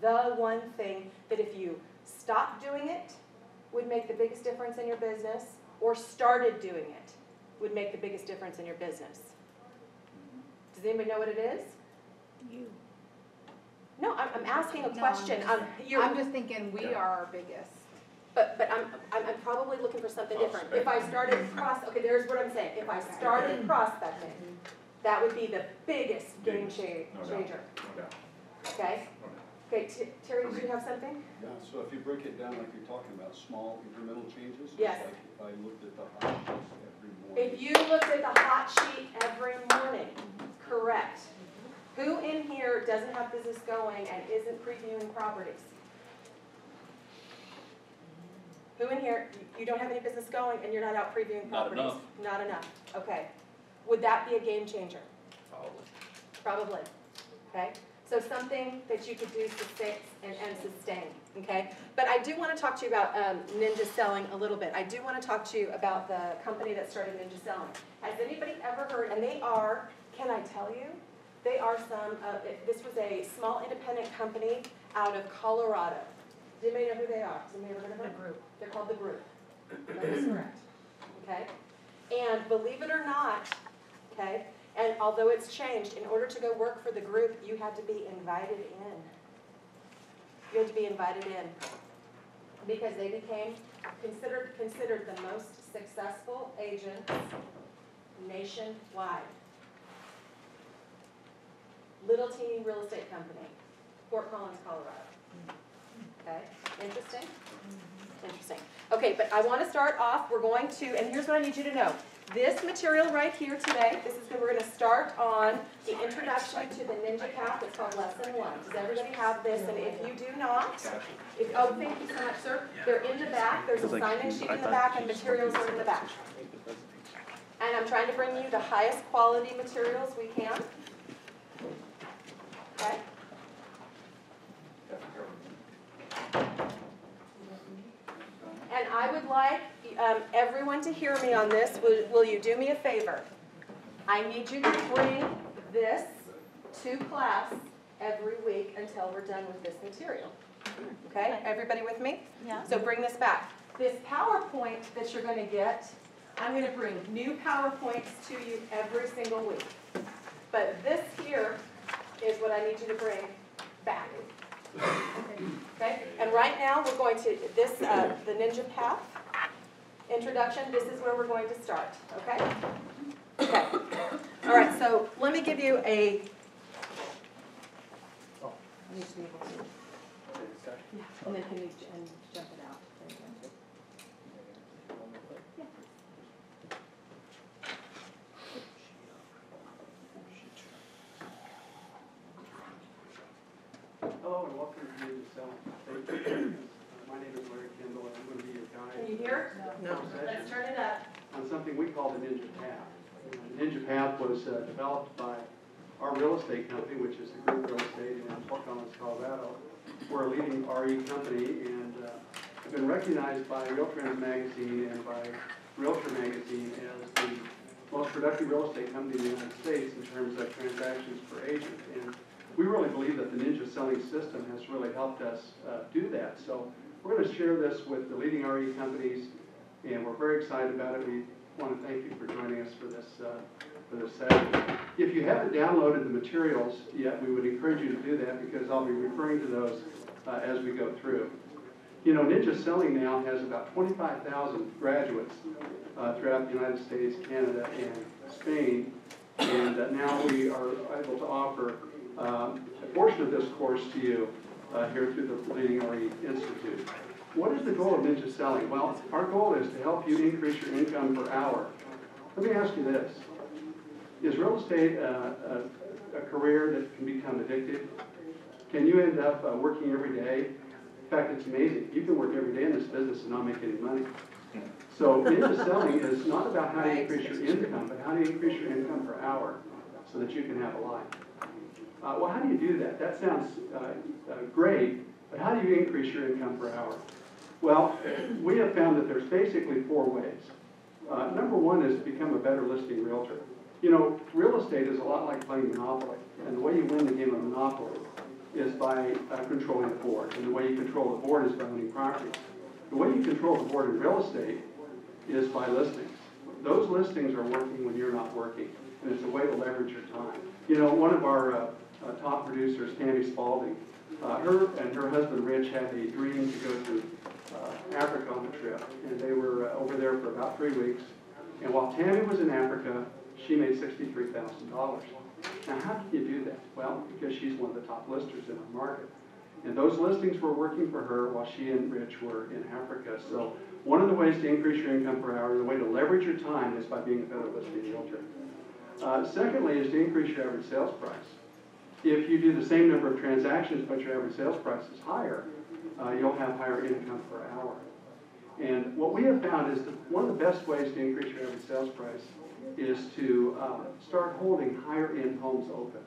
the one thing that if you stopped doing it would make the biggest difference in your business, or started doing it would make the biggest difference in your business? Does anybody know what it is? You. No, I'm asking a No, question. I'm just thinking we are our biggest. But I'm probably looking for something different. If I started okay, there's what I'm saying. If I started prospecting, that would be the biggest game changer. Okay? Okay, Terry, did you have something? Yeah, so if you break it down like you're talking about, small incremental changes. Yes. Like if I looked at the hot sheets every morning. If you looked at the hot sheet every morning, correct. Who in here doesn't have business going and isn't previewing properties? Who in here, you don't have any business going and you're not out previewing properties? Not enough. Not enough. Okay. Would that be a game changer? Probably. Probably. Okay. So something that you could do and sustain. Okay. But I do want to talk to you about Ninja Selling a little bit. I do want to talk to you about the company that started Ninja Selling. Has anybody ever heard? And they are, can I tell you? They are this was a small independent company out of Colorado. Does anybody know who they are? Has anybody ever heard of them? The Group. They're called The Group. That is correct. Okay? And believe it or not, okay, and although it's changed, in order to go work for The Group, you had to be invited in. You had to be invited in. Because they became considered the most successful agents nationwide. Little teeny real estate company, Fort Collins, Colorado. Okay, interesting? Interesting. Okay, but I want to start off, we're going to, and here's what I need you to know. This material right here today, this is we're going to start on the introduction to the Ninja Path. It's called Lesson 1. Does everybody have this? And if you do not, oh, thank you so much, sir. They're in the back. There's a sign-in sheet in the back, and materials are in the back. And I'm trying to bring you the highest quality materials we can. Okay? And I would like everyone to hear me on this. Will you do me a favor? I need you to bring this to class every week until we're done with this material. Okay? Everybody with me? Yeah. So bring this back. This PowerPoint that you're going to get, I'm going to bring new PowerPoints to you every single week. But this here is what I need you to bring back. Okay? And right now we're going to, the Ninja Path introduction, this is where we're going to start. Okay? Okay. All right, so let me give you a... Oh, I need to be able to... Yeah, and then can you jump it out? There you go. Yeah. Hello and welcome to Ninja Selling. My name is Larry Kendall and I'm going to be your guide. Can you hear? No. Let's turn it up. On something we call the Ninja Path. The Ninja Path was developed by our real estate company, which is the Group Real Estate in Fort Collins, Colorado. We're a leading RE company and have been recognized by RealTrends magazine and by Realtor magazine as the most productive real estate company in the United States in terms of transactions per agent. And we really believe that the Ninja Selling system has really helped us do that. So we're going to share this with the leading RE companies, and we're very excited about it. We want to thank you for joining us for this session. If you haven't downloaded the materials yet, we would encourage you to do that because I'll be referring to those as we go through. You know, Ninja Selling now has about 25,000 graduates throughout the United States, Canada, and Spain, and now we are able to offer a portion of this course to you here through the Leading RE Institute. What is the goal of Ninja Selling? Well, our goal is to help you increase your income per hour. Let me ask you this. Is real estate a career that can become addictive? Can you end up working every day? In fact, it's amazing. You can work every day in this business and not make any money. So Ninja Selling is not about how to increase your income, but how to increase your income per hour so that you can have a life. Well, how do you do that? That sounds great, but how do you increase your income per hour? Well, we have found that there's basically 4 ways. Number one is to become a better listing realtor. You know, real estate is a lot like playing Monopoly, and the way you win the game of Monopoly is by controlling the board. And the way you control the board is by owning property. The way you control the board in real estate is by listings. Those listings are working when you're not working, and it's a way to leverage your time. You know, one of our top producers, Tammy Spalding, her and her husband Rich had a dream to go to Africa on the trip, and they were over there for about 3 weeks. And while Tammy was in Africa, she made $63,000. Now, how can you do that? Well, because she's one of the top listers in our market. And those listings were working for her while she and Rich were in Africa. So one of the ways to increase your income per hour, the way to leverage your time, is by being a better listing realtor. Secondly is to increase your average sales price. If you do the same number of transactions but your average sales price is higher, you'll have higher income per hour. And what we have found is that one of the best ways to increase your average sales price is to start holding higher-end homes open.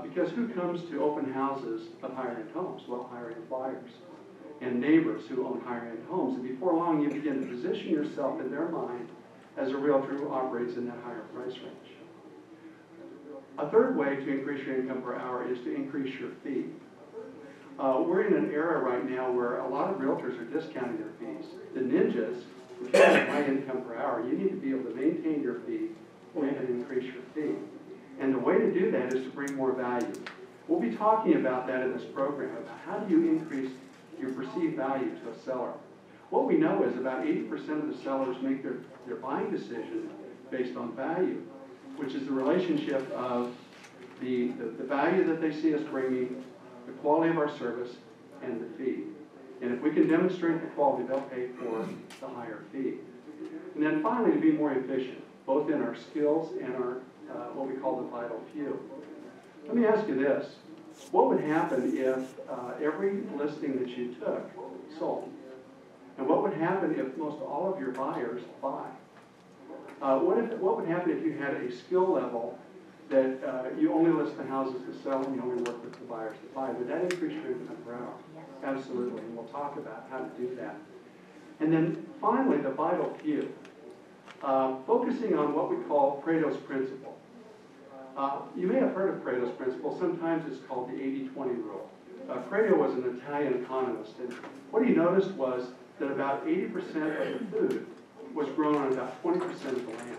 Because who comes to open houses of higher-end homes? Well, higher-end buyers and neighbors who own higher-end homes. And before long, you begin to position yourself in their mind as a realtor who operates in that higher price range. A third way to increase your income per hour is to increase your fee. We're in an era right now where a lot of realtors are discounting their fees. The ninjas, if you have a high income per hour, you need to be able to maintain your fee and increase your fee. And the way to do that is to bring more value. We'll be talking about that in this program, about how do you increase your perceived value to a seller. What we know is about 80% of the sellers make their buying decision based on value, which is the relationship of the value that they see us bringing, the quality of our service, and the fee. And if we can demonstrate the quality, they'll pay for the higher fee. And then finally, to be more efficient, both in our skills and our what we call the vital few. Let me ask you this. What would happen if every listing that you took sold? And what would happen if most all of your buyers buy? What would happen if you had a skill level that you only list the houses to sell and you only work with the buyers to buy? Would that increase your income per hour? Yes. Absolutely, and we'll talk about how to do that. And then finally, the vital few. Focusing on what we call Pareto's principle. You may have heard of Pareto's principle. Sometimes it's called the 80-20 rule. Pareto was an Italian economist, and what he noticed was that about 80% of the food was grown on about 20% of the land.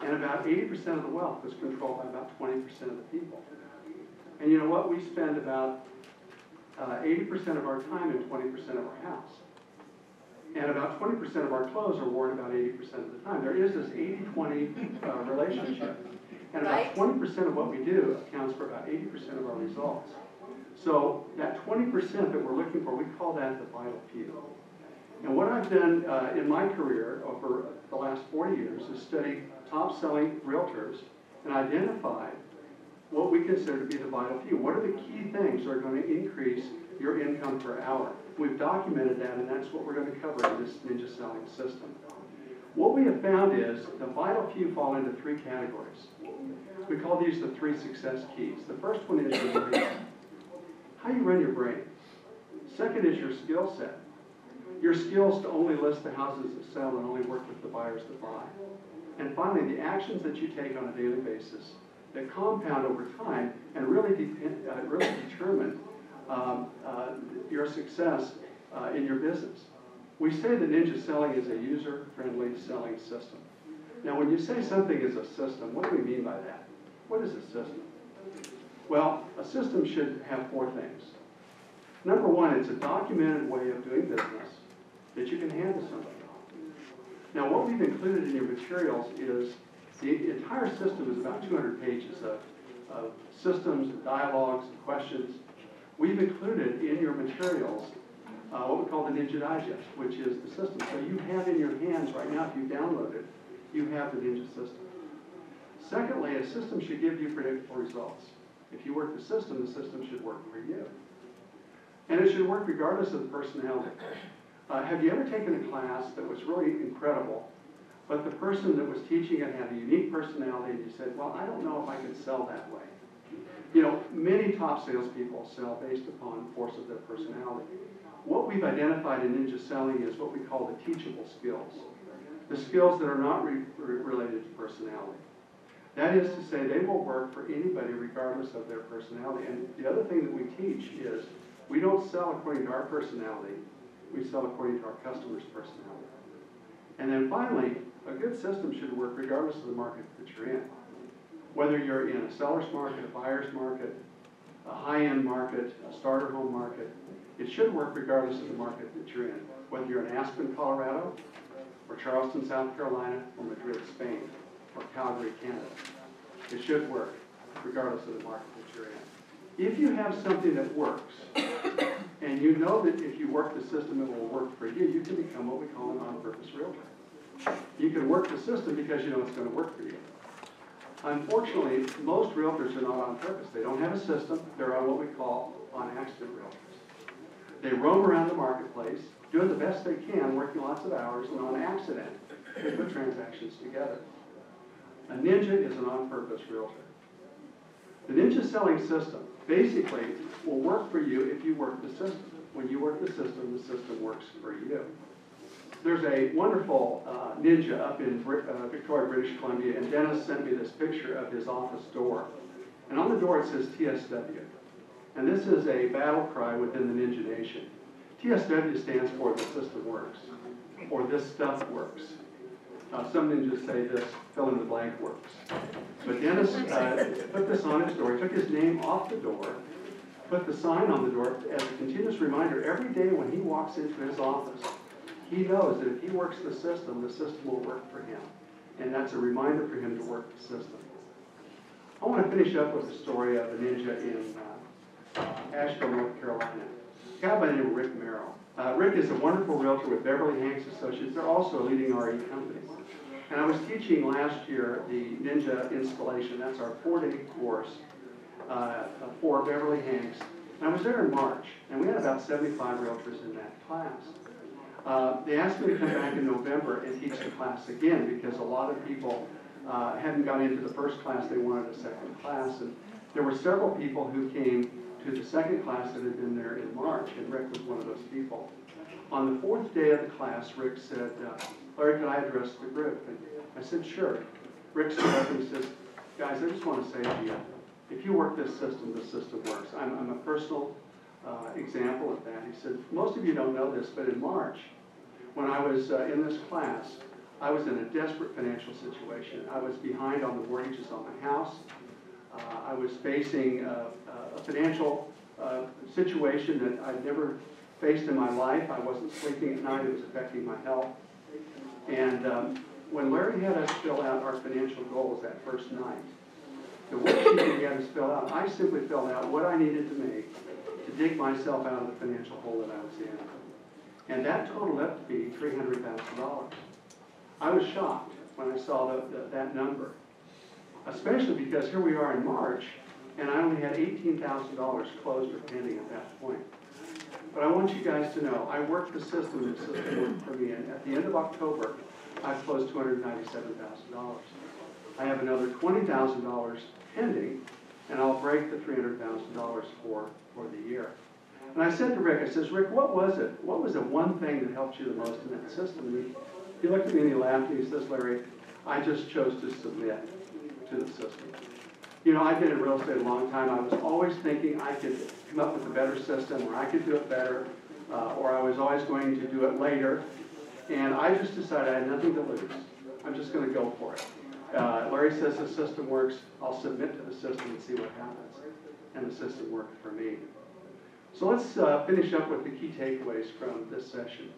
And about 80% of the wealth was controlled by about 20% of the people. And you know what? We spend about 80% of our time in 20% of our house. And about 20% of our clothes are worn about 80% of the time. There is this 80-20 relationship. And about 20% of what we do accounts for about 80% of our results. So that 20% that we're looking for, we call that the vital few. And what I've done in my career over the last 40 years is study top-selling realtors and identify what we consider to be the vital few. What are the key things that are going to increase your income per hour? We've documented that, and that's what we're going to cover in this ninja selling system. What we have found is the vital few fall into 3 categories. We call these the 3 success keys. The first one is your brain. How you run your brain. Second is your skill set. Your skills to only list the houses that sell and only work with the buyers that buy. And finally, the actions that you take on a daily basis that compound over time and really determine your success in your business. We say that ninja selling is a user-friendly selling system. Now, when you say something is a system, what do we mean by that? What is a system? Well, a system should have 4 things. Number 1, it's a documented way of doing business that you can hand to somebody. Now, what we've included in your materials is the entire system is about 200 pages of systems, dialogues, and questions. We've included in your materials what we call the Ninja Digest, which is the system. So you have in your hands right now, if you download it, you have the Ninja system. Secondly, a system should give you predictable results. If you work the system should work for you. And it should work regardless of the personality. Have you ever taken a class that was really incredible, but the person that was teaching it had a unique personality, and you said, well, I don't know if I can sell that way. You know, many top salespeople sell based upon force of their personality. What we've identified in ninja selling is what we call the teachable skills. The skills that are not related to personality. That is to say, they will work for anybody regardless of their personality. And the other thing that we teach is we don't sell according to our personality, we sell according to our customer's personality. And then finally, a good system should work regardless of the market that you're in. Whether you're in a seller's market, a buyer's market, a high-end market, a starter home market, it should work regardless of the market that you're in. Whether you're in Aspen, Colorado, or Charleston, South Carolina, or Madrid, Spain, or Calgary, Canada. It should work regardless of the market that you're in. If you have something that works, and you know that if you work the system it will work for you, you can become what we call an on-purpose realtor. You can work the system because you know it's going to work for you. Unfortunately, most realtors are not on purpose. They don't have a system. They're on what we call on-accident realtors. They roam around the marketplace, doing the best they can, working lots of hours, and on accident, they put transactions together. A ninja is an on-purpose realtor. The ninja selling system basically will work for you if you work the system. When you work the system works for you. There's a wonderful ninja up in Victoria, British Columbia, and Dennis sent me this picture of his office door. And on the door it says TSW. And this is a battle cry within the Ninja Nation. TSW stands for the system works, or this stuff works. Some ninjas say this fill in the blank works. But Dennis put this on his door. He took his name off the door, put the sign on the door as a continuous reminder every day when he walks into his office. He knows that if he works the system will work for him. And that's a reminder for him to work the system. I want to finish up with the story of a ninja in Asheville, North Carolina. A guy by the name of Rick Merrill. Rick is a wonderful realtor with Beverly Hanks Associates. They're also a leading RE company. And I was teaching last year the Ninja installation. That's our 4-day course for Beverly Hanks. And I was there in March, and we had about 75 realtors in that class. They asked me to come back in November and teach the class again because a lot of people hadn't gone into the first class, they wanted a second class. And there were several people who came to the second class that had been there in March, and Rick was one of those people. On the 4th day of the class, Rick said, Larry, can I address the group? And I said, sure. Rick stood up and he says, guys, I just want to say to you, if you work this system works. I'm a personal example of that. He said, most of you don't know this, but in March, when I was in this class, I was in a desperate financial situation. I was behind on the mortgages on my house. I was facing a financial situation that I'd never faced in my life. I wasn't sleeping at night. It was affecting my health. And when Larry had us fill out our financial goals that first night, the worksheet that he had us fill out, I simply filled out what I needed to make to dig myself out of the financial hole that I was in. And that totaled up to be $300,000. I was shocked when I saw that number, especially because here we are in March, and I only had $18,000 closed or pending at that point. But I want you guys to know, I worked the system, the system worked for me, and at the end of October, I've closed $297,000. I have another $20,000 pending, and I'll break the $300,000 for the year. And I said to Rick, I says, Rick, what was it? What was the one thing that helped you the most in that system? And he looked at me and he laughed and he says, Larry, I just chose to submit to the system. You know, I've been in real estate a long time. I was always thinking I could come up with a better system, or I could do it better, or I was always going to do it later. And I just decided I had nothing to lose. I'm just going to go for it. Larry says the system works. I'll submit to the system and see what happens. And the system worked for me. So let's finish up with the key takeaways from this session.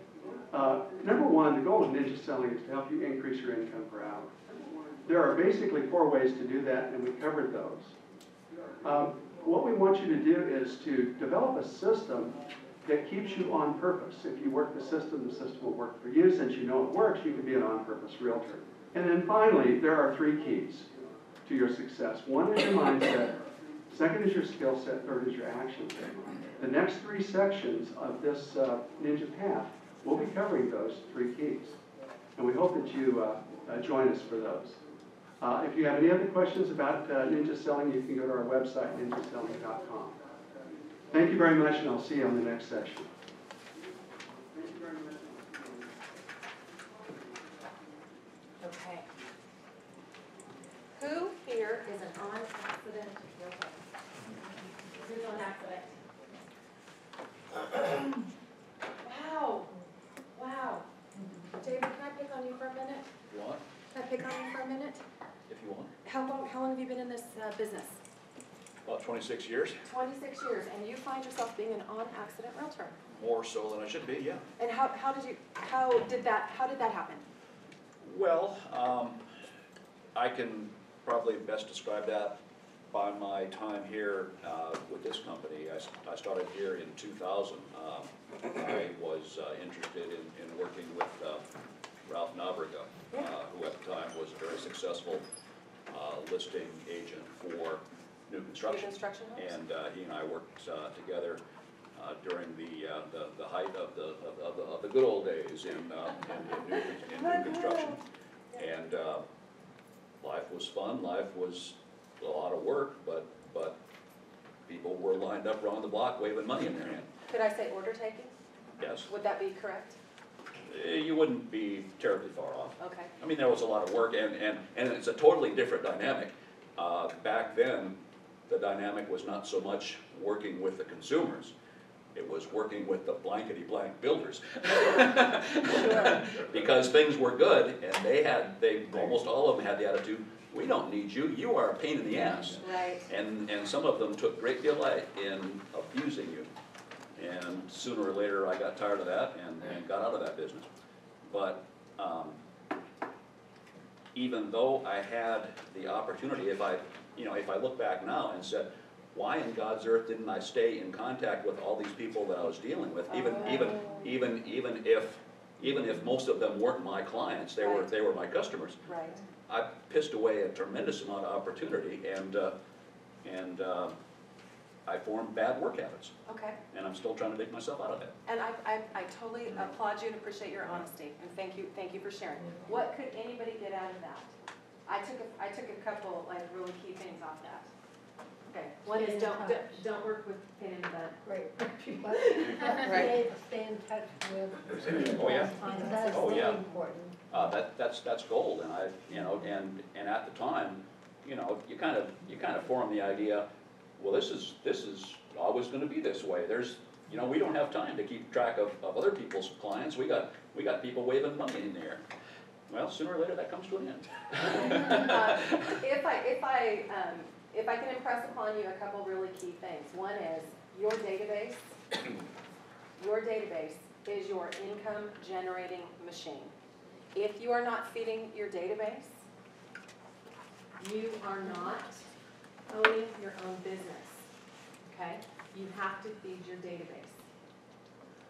Number one, the goal of Ninja Selling is to help you increase your income per hour. There are basically 4 ways to do that, and we covered those. What we want you to do is to develop a system that keeps you on purpose. If you work the system will work for you. Since you know it works, you can be an on-purpose realtor. And then finally, there are 3 keys to your success. 1 is your mindset. 2nd is your skill set. 3rd is your action. The next 3 sections of this Ninja Path, we'll be covering those 3 keys. And we hope that you join us for those. If you have any other questions about Ninja Selling, you can go to our website, ninjaselling.com. Thank you very much, and I'll see you on the next session. Okay. Who here business? About 26 years, 26 years, and you find yourself being an on-accident realtor. more so than I should be, yeah. And how did that happen? Well, I can probably best describe that by my time here with this company. I started here in 2000. I was interested in working with Ralph Nabriga, who at the time was a very successful listing agent for new construction. New construction homes? And he and I worked together during the height of the good old days in new construction. And life was fun, life was a lot of work, but people were lined up around the block waving money in their hand. Could I say order taking? Yes, Would that be correct? you wouldn't be terribly far off. Okay. I mean, there was a lot of work, and it's a totally different dynamic. Back then, the dynamic was not so much working with the consumers. It was working with the blankety-blank builders. Because things were good, and they almost all of them had the attitude, we don't need you, you are a pain in the ass. Right. And some of them took great delight in abusing you. And sooner or later, I got tired of that and got out of that business. But even though I had the opportunity, if I look back now and said, why in God's earth didn't I stay in contact with all these people that I was dealing with? Even if most of them weren't my clients, they were my customers. Right. I pissed away a tremendous amount of opportunity, and I formed bad work habits, Okay. and I'm still trying to dig myself out of it. And I totally applaud you and appreciate your honesty, and thank you for sharing. What could anybody get out of that? I took a couple like really key things off that. Okay. One is don't work with pain in the butt. Right. Right. Stay in touch with. Oh, yeah. That's Oh, really yeah. important. That's gold, and and at the time, you kind of form the idea, well, this is always going to be this way. We don't have time to keep track of other people's clients. We got people waving money in the air. Well, sooner or later that comes to an end. If I can impress upon you a couple really key things. One is your database. Your database is your income generating machine. If you are not feeding your database, you are not owning your own business, okay? You have to feed your database,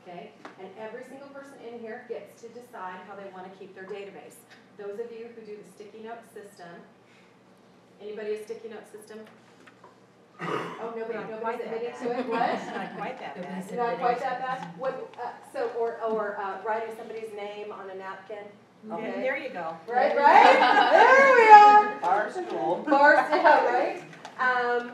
okay? And every single person in here gets to decide how they want to keep their database. Those of you who do the sticky note system, anybody a sticky note system? Oh, nobody's admitting to it, what? Not quite that bad. Not quite that bad? What, or writing somebody's name on a napkin? Okay. There you go. Right? There we are. Our school. Yeah, right? I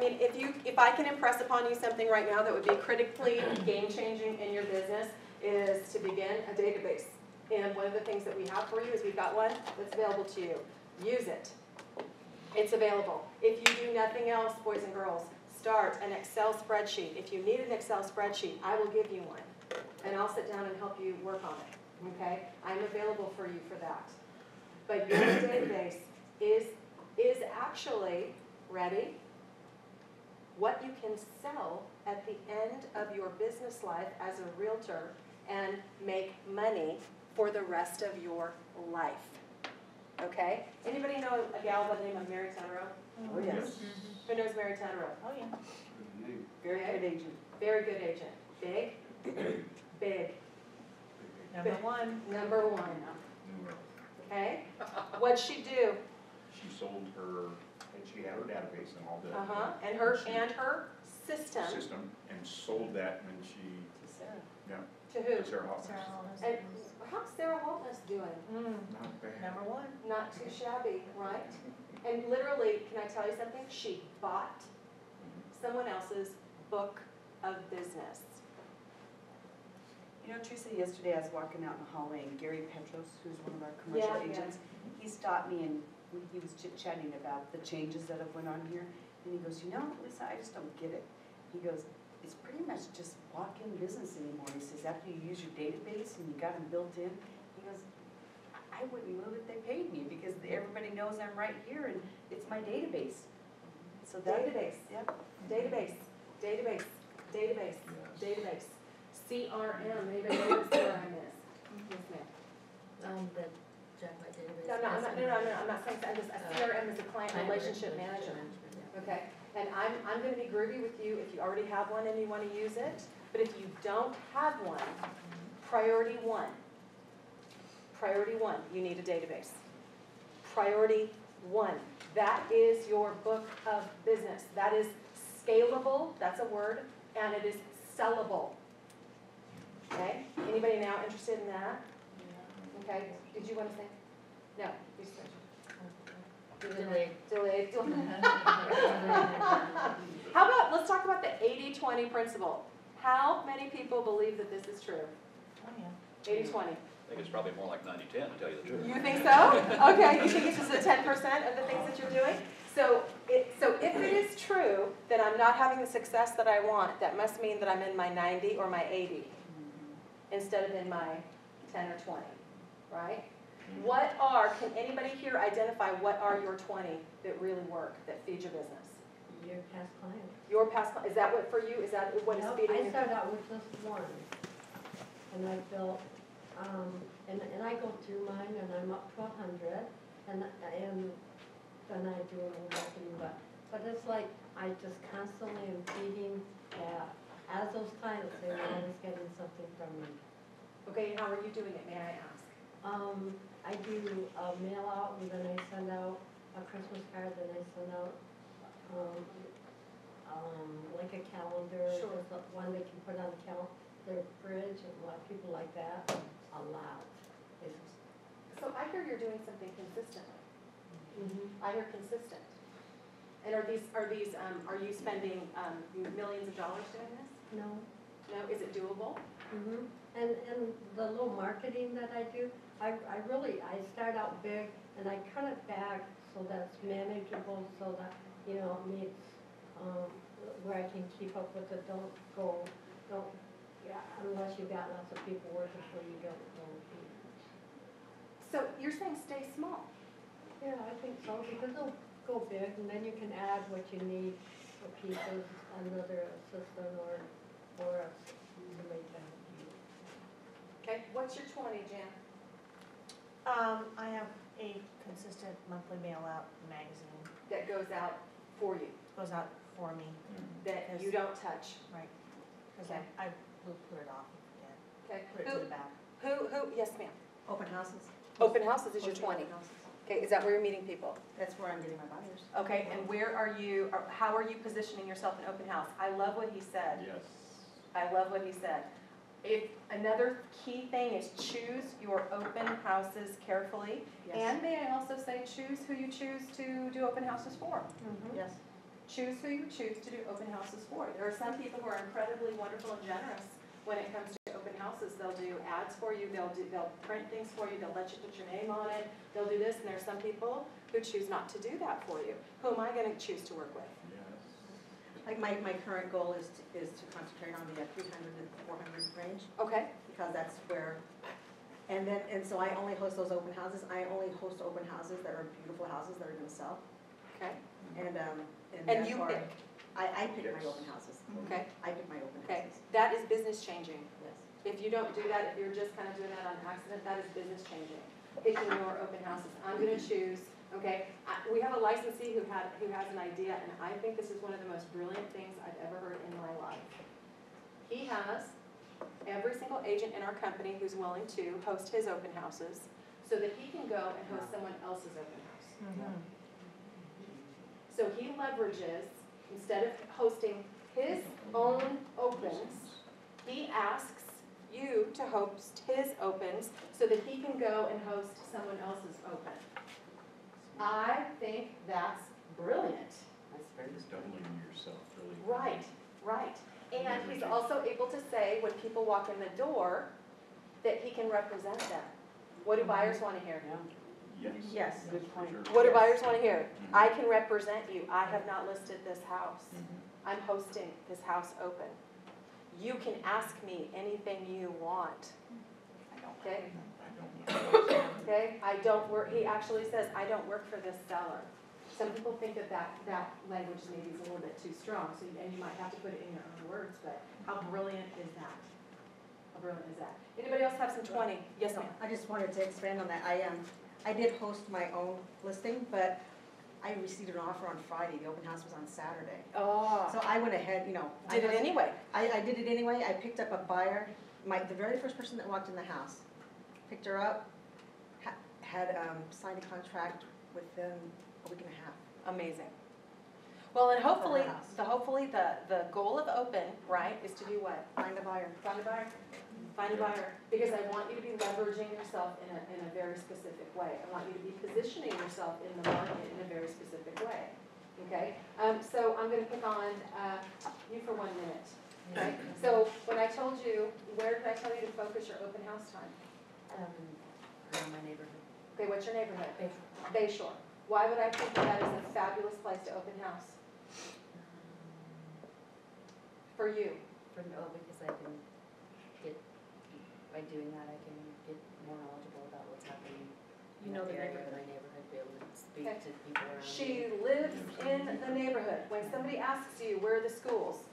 mean, if I can impress upon you something right now that would be critically game-changing in your business is to begin a database. And one of the things that we have for you is we've got one that's available to you. Use it. It's available. If you do nothing else, boys and girls, start an Excel spreadsheet. If you need an Excel spreadsheet, I will give you one. And I'll sit down and help you work on it. Okay? I'm available for you for that. But your database is actually, ready, what you can sell at the end of your business life as a realtor and make money for the rest of your life. Okay? Anybody know a gal by the name of Mary Tannerow? Oh, yes. Who knows Mary Tannerow? Oh, yeah. Good name. Very good agent. Very good agent. Big? Big. Number one. Number one. Okay? What'd she do? She sold her, and she had her database and all the And her system. system, and sold that when she, To who? to Sarah Hoffman. And how's Sarah Holtness doing? Not bad. Number one. Not too shabby, right? And literally, can I tell you something? She bought someone else's book of business. You know, Teresa, yesterday I was walking out in the hallway and Gary Petros, who's one of our commercial Yeah, yeah. agents, he stopped me and he was chit-chatting about the changes that have went on here. And he goes, Lisa, I just don't get it. He goes, it's pretty much just walk-in business anymore. He says, after you use your database and you got them built in, he goes, I wouldn't move if they paid me because everybody knows I'm right here and it's my database. So that, Database, yep. database, database, database, database. CRM, anybody know what CRM is? Yes, ma'am. The Jackpot database. No, I'm not saying that, a CRM is a client relationship manager. Okay, and I'm gonna be groovy with you if you already have one and you wanna use it, but if you don't have one, priority one, you need a database. Priority one, that is your book of business. That is scalable, that's a word, and it is sellable. Okay, anybody now interested in that? Okay, did you wanna say? No, you said. Delayed. How about, let's talk about the 80-20 principle. How many people believe that this is true? 80-20. I think it's probably more like 90-10, to tell you the truth. You think so? Okay, you think it's just the 10% of the things that you're doing? So if it is true that I'm not having the success that I want, that must mean that I'm in my 90 or my 80 instead of in my 10 or 20, right? Can anybody here identify what are your 20 that really work, that feed your business? Your past client. Your past, is that what for you, is that what is Nope, feeding I your? started out with just one, and I built, and I go through mine, and I'm up to 100, and then I do a little marketing, but it's like, I just constantly am feeding that, as those clients, they're always getting something from me. Okay, and how are you doing it, may I ask? I do a mail out, and then I send out a Christmas card, then I send out, like a calendar. Sure. There's one they can put on their fridge, and a lot of people like that, a lot. So I hear you're doing something consistently. Mm-hmm. I hear consistent. And are you spending millions of dollars doing this? No. No, is it doable? Mm-hmm. And the little marketing that I do, I start out big, and I cut it back so that it's manageable, so that, it meets, where I can keep up with it, unless you've got lots of people working for you, don't go. So you're saying stay small? Yeah, I think so, because they'll go big, and then you can add what you need for pieces, another assistant or somebody to help you. Okay, what's your 20, Jan? I have a consistent monthly mail out magazine, That goes out for you, goes out for me, that you don't touch? right? Because Okay. I will put it off and forget, Okay, put it to the back. yes ma'am. Open houses. Open houses is your Hosting 20. open houses. Okay, is that where you're meeting people? That's where I'm getting my buyers. Okay, and how are you positioning yourself in open house? I love what he said. Yes. I love what he said. If another key thing is choose your open houses carefully. Yes. And may I also say, choose who you choose to do open houses for. Yes. Choose who you choose to do open houses for. There are some people who are incredibly wonderful and generous when it comes to open houses. They'll do ads for you, they'll print things for you, they'll let you put your name on it, they'll do this, and there are some people who choose not to do that for you. Who am I gonna choose to work with? Like my current goal is to concentrate on the 300 and 400 range, Okay, because that's where, and so I only host those open houses. I only host open houses that are beautiful houses that are gonna sell. okay, And and that's you why pick, I pick my Yes. open houses. okay, I pick my open okay. houses. That is business changing. Yes. If you don't do that, if you're just kind of doing that on accident, that is business changing. Picking your open houses. I'm gonna choose, okay? We have a licensee who has an idea, and I think this is one of the most brilliant things I've ever heard in my life. He has every single agent in our company who's willing to host his open houses so that he can go and host someone else's open house. So he leverages, instead of hosting his own opens, he asks you to host his opens so that he can go and host someone else's open. I think that's brilliant. That's very It's doubling yourself, really. Right, right. And he's also able to say, when people walk in the door, that he can represent them. What do buyers want to hear? Yes. Yes. That's for sure. What do buyers want to hear? I can represent you. I have not listed this house. I'm hosting this house open. You can ask me anything you want. Okay? Okay, I don't work, he actually says, I don't work for this seller. Some people think that language maybe is a little bit too strong, so, and you might have to put it in your own words, but how brilliant is that? How brilliant is that? Anybody else have some 20? Yes, ma'am. I just wanted to expand on that. I did host my own listing, but I received an offer on Friday. The open house was on Saturday. Oh. So I went ahead, you know. Did it anyway? I did it anyway. I picked up a buyer, the very first person that walked in the house. Picked her up, had signed a contract within a week and a half. Amazing. Well, and hopefully, For her house. the goal of open, right, is to do what? Find a buyer. Find a buyer. Find a buyer. Because I want you to be leveraging yourself in a very specific way. I want you to be positioning yourself in the market in a very specific way. Okay? So I'm going to pick on you for 1 minute. Okay? So when I told you, where did I tell you to focus your open house time? Around my neighborhood. Okay, what's your neighborhood? Bayshore. Bayshore. Why would I think that is a fabulous place to open house? For you? Because I can get, by doing that, I can get more knowledgeable about what's happening You in know that the area, neighborhood. my neighborhood, be able to speak Okay. to people around me. She lives in the neighborhood. When somebody asks you, where are the schools?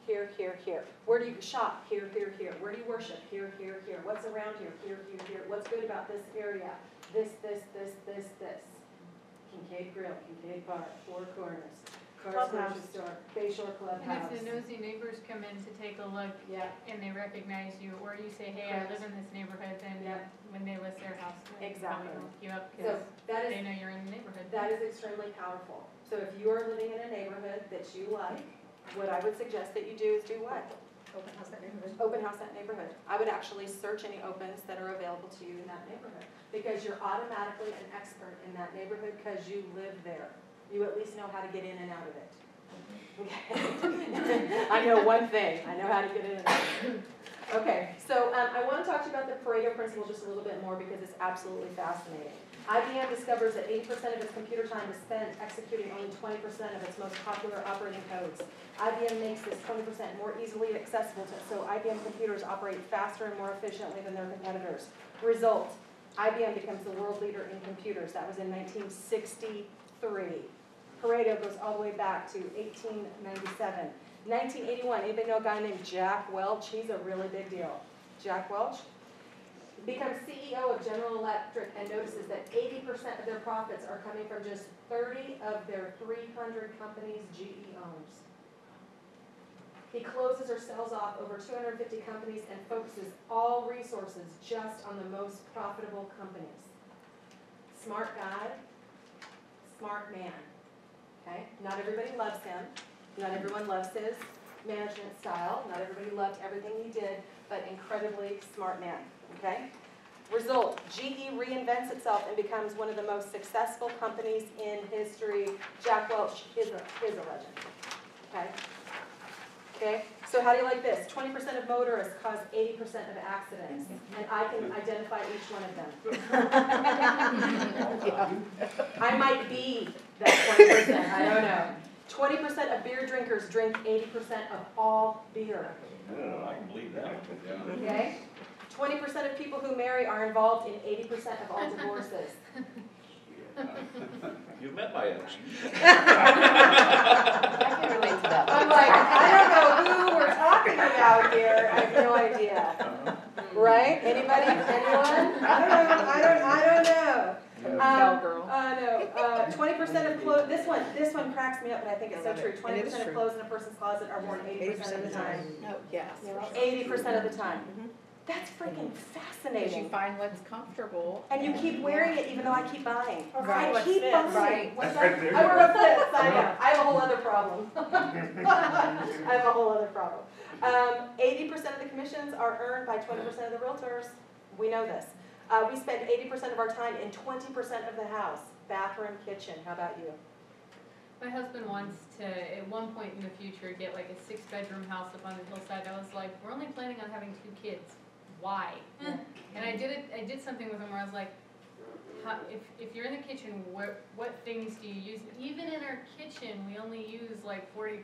Here, here, here. Where do you shop? Here, here, here. Where do you worship? Here, here, here. What's around here? Here, here, here. What's good about this area? This, this, this, this, this. Kincaid Grill, Kincaid Bar, Four Corners, Carr's Clubhouse. Grocery Store, Bayshore And Clubhouse. if the nosy neighbors come in to take a look Yeah, and they recognize you, or you say, hey, I live in this neighborhood, then Yeah. when they list their house, they Exactly. probably look you up so because that they is, know you're in the neighborhood. that is extremely powerful. So if you are living in a neighborhood that you like, what I would suggest that you do is do what? Open house that neighborhood. Open house that neighborhood. I would actually search any opens that are available to you in that neighborhood, because you're automatically an expert in that neighborhood because you live there. You at least know how to get in and out of it. Okay. I know one thing, I know how to get in and out of it. Okay, so I want to talk to you about the Pareto principle just a little bit more because it's absolutely fascinating. IBM discovers that 80% of its computer time is spent executing only 20% of its most popular operating codes. IBM makes this 20% more easily accessible to, so IBM computers operate faster and more efficiently than their competitors. Result, IBM becomes the world leader in computers. That was in 1963. Pareto goes all the way back to 1897. 1981, anybody know a guy named Jack Welch? He's a really big deal. Jack Welch becomes CEO of General Electric and notices that 80% of their profits are coming from just 30 of their 300 companies GE owns. He closes or sells off over 250 companies and focuses all resources just on the most profitable companies. Smart guy, smart man. Okay? Not everybody loves him. Not everyone loves his management style. Not everybody loved everything he did, but incredibly smart man. Okay? Result, GE reinvents itself and becomes one of the most successful companies in history. Jack Welch is a legend. Okay? Okay? So how do you like this? 20% of motorists cause 80% of accidents, and I can identify each one of them. I might be that 20%, I don't know. 20% of beer drinkers drink 80% of all beer. Oh, I can believe that. Okay? 20% of people who marry are involved in 80% of all divorces. You've met my ex. I can relate to that. I'm like, I don't know who we're talking about here. I have no idea. Right? Anybody? Anyone? I don't know. Cowgirl. No. 20% of clothes. This one cracks me up, but I think it's so true. 20% of clothes in a person's closet are worn 80% of the time. Oh, yes. 80% of the time. Mhm. That's freaking Because you fascinating. find what's comfortable. And you keep wearing it even though I keep buying. Right. I keep buying. Right. What's That's that? right there. I wear what fits, I know. I have a whole other problem. I have a whole other problem. 80% of the commissions are earned by 20% of the realtors. We know this. We spend 80% of our time in 20% of the house. Bathroom, kitchen. How about you? My husband wants to, at one point in the future, get like a 6-bedroom house up on the hillside. I was like, we're only planning on having 2 kids. Why? And I did something with him where I was like, if you're in the kitchen, what things do you use? Even in our kitchen, we only use like 40%.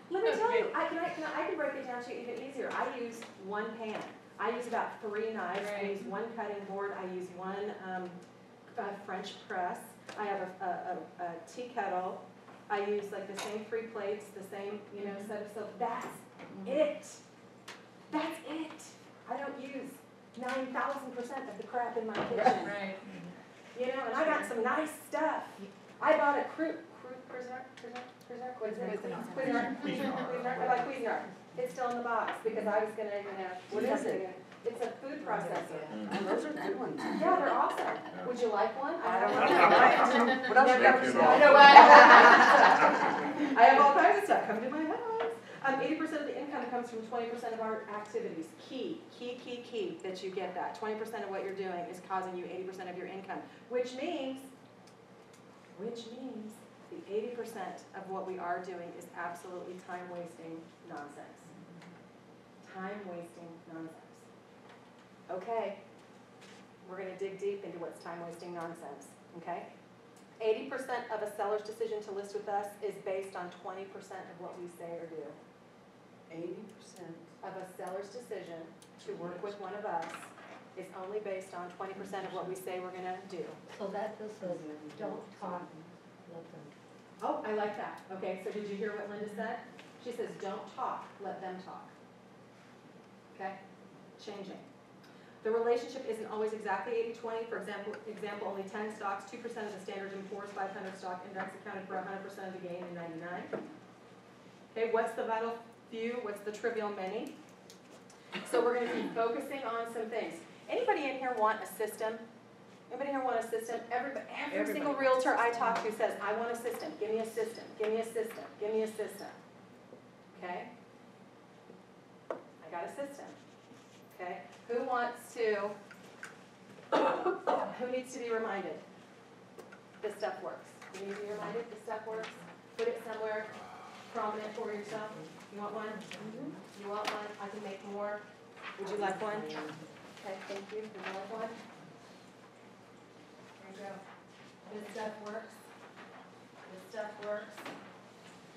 Let me tell you, I can break it down to you even easier. I use one pan. I use about 3 knives. I Right. use one cutting board. I use one French press. I have a tea kettle. I use like the same 3 plates, the same, set of soap. That's it. That's it. I don't use 9,000% of the crap in my kitchen. Right. And I got some nice stuff. I bought a Cuisinart, what is it? Cuisinart. I like Cuisinart. It's still in the box because I was gonna, What is it? It's a food processor. Oh, those are good ones. Yeah, they're awesome. Would you like one? I don't know. What else do you have to say? I know. I have all kinds of stuff. Come to my house. 80% of the income comes from 20% of our activities. Key, that you get that. 20% of what you're doing is causing you 80% of your income, which means the 80% of what we are doing is absolutely time-wasting nonsense. Time-wasting nonsense. Okay, we're going to dig deep into what's time-wasting nonsense, okay? 80% of a seller's decision to list with us is based on 20% of what we say or do. 80%. Of a seller's decision to work with one of us is only based on 20% of what we say we're gonna do. So that just says, don't talk, let them. Oh, I like that. Okay, so did you hear what Linda said? She says, don't talk, let them talk. Okay, changing. The relationship isn't always exactly 80-20. For example, only 10 stocks, 2% of the Standard & Poor's 500 stock index accounted for 100% of the gain in '99. Okay, what's the vital few? What's the trivial many? So we're going to be focusing on some things. Anybody in here want a system? Anybody here want a system? Every single realtor I talk to says, I want a system. Give me a system. Give me a system. Give me a system. Okay? I got a system. Okay? Who wants to, who needs to be reminded? This stuff works. You need to be reminded this stuff works? Put it somewhere prominent for yourself. You want one? You want one? I can make more. Would you like one? Okay, thank you. Would you like one? There you go. This stuff works. This stuff works.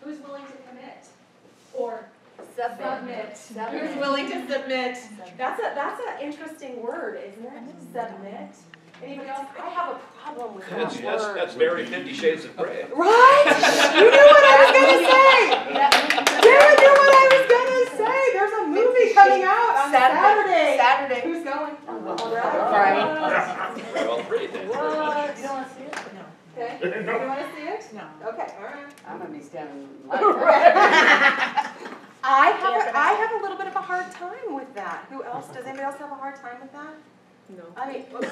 Who's willing to commit? Or submit. Who's willing to submit? That's an interesting word, isn't it? Submit. Anybody else? I have a problem with that word. That's very 50 Shades of Grey. Right? You knew what I was going to say. Jared knew what I was going to say. There's a movie coming out on Saturday. Who's going? All right. Well, three then. What? You don't want to see it? No. Okay. You want to see it? No. Okay. All right. I'm gonna be standing. I have a little bit of a hard time with that. Who else? Does anybody else have a hard time with that? No. I mean, well,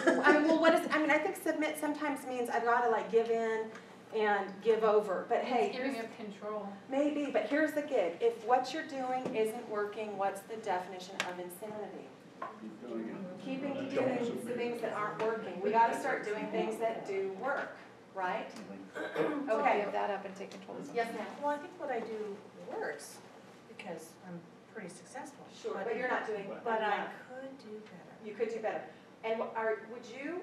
I think submit sometimes means I've got to like give in and give over. But hey, It's giving up control. maybe, but here's the gig. If what you're doing isn't working, what's the definition of insanity? Keep doing it. Keeping doing the things that aren't working. We got to start doing things that do work, right? Okay. Give that up and take control of something. Yes, ma'am. Well, I think what I do works because I'm pretty successful. Sure, but you're not doing But I enough. could do better. You could do better. And would you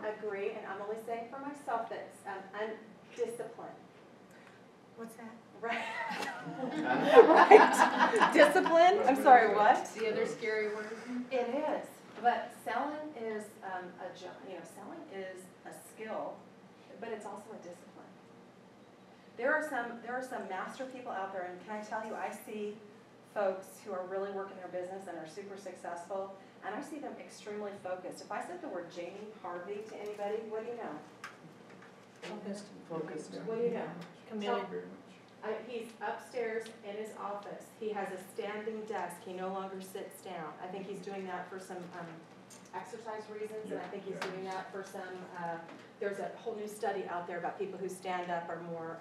agree, and I'm only saying for myself, that undisciplined, What's that? right? Right? Discipline? I'm sorry, what? The other scary word. It is, but selling is selling is a skill, but it's also a discipline. There are some master people out there, and can I tell you, I see folks who are really working their business and are super successful, and I see them extremely focused. If I said the word Jamie Harvey to anybody, what do you know? Focused. Focused. What do you know? Chameleon. He's upstairs in his office. He has a standing desk. He no longer sits down. I think he's doing that for some exercise reasons, and I think he's doing that for some, there's a whole new study out there about people who stand up are more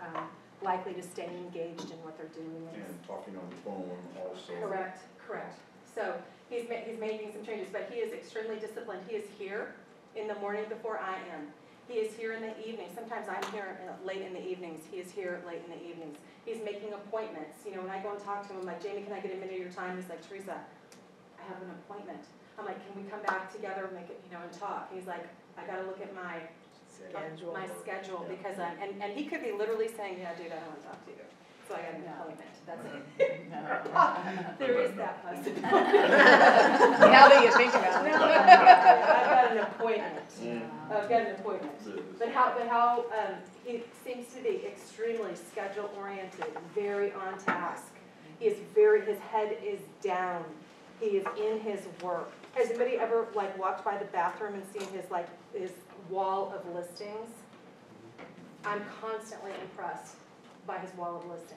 likely to stay engaged in what they're doing. And talking on the phone also. Correct. So he's making some changes, but he is extremely disciplined. He is here in the morning before I am. He is here in the evening. Sometimes I'm here late in the evenings. He is here late in the evenings. He's making appointments. You know, when I go and talk to him, I'm like, Jamie, can I get a minute of your time? He's like, Teresa, I have an appointment. I'm like, can we come back together and make it, and talk? He's like, I got to look at my schedule. My schedule, because and he could be literally saying, yeah, dude, I don't want to talk to you. So I got an appointment, that's it. There is that possibility. Now that you think about it. I've got an appointment. I've got an appointment. But how, he seems to be extremely schedule oriented, very on task. He is his head is down. He is in his work. Has anybody ever like walked by the bathroom and seen his wall of listings? I'm constantly impressed by his wall of listings.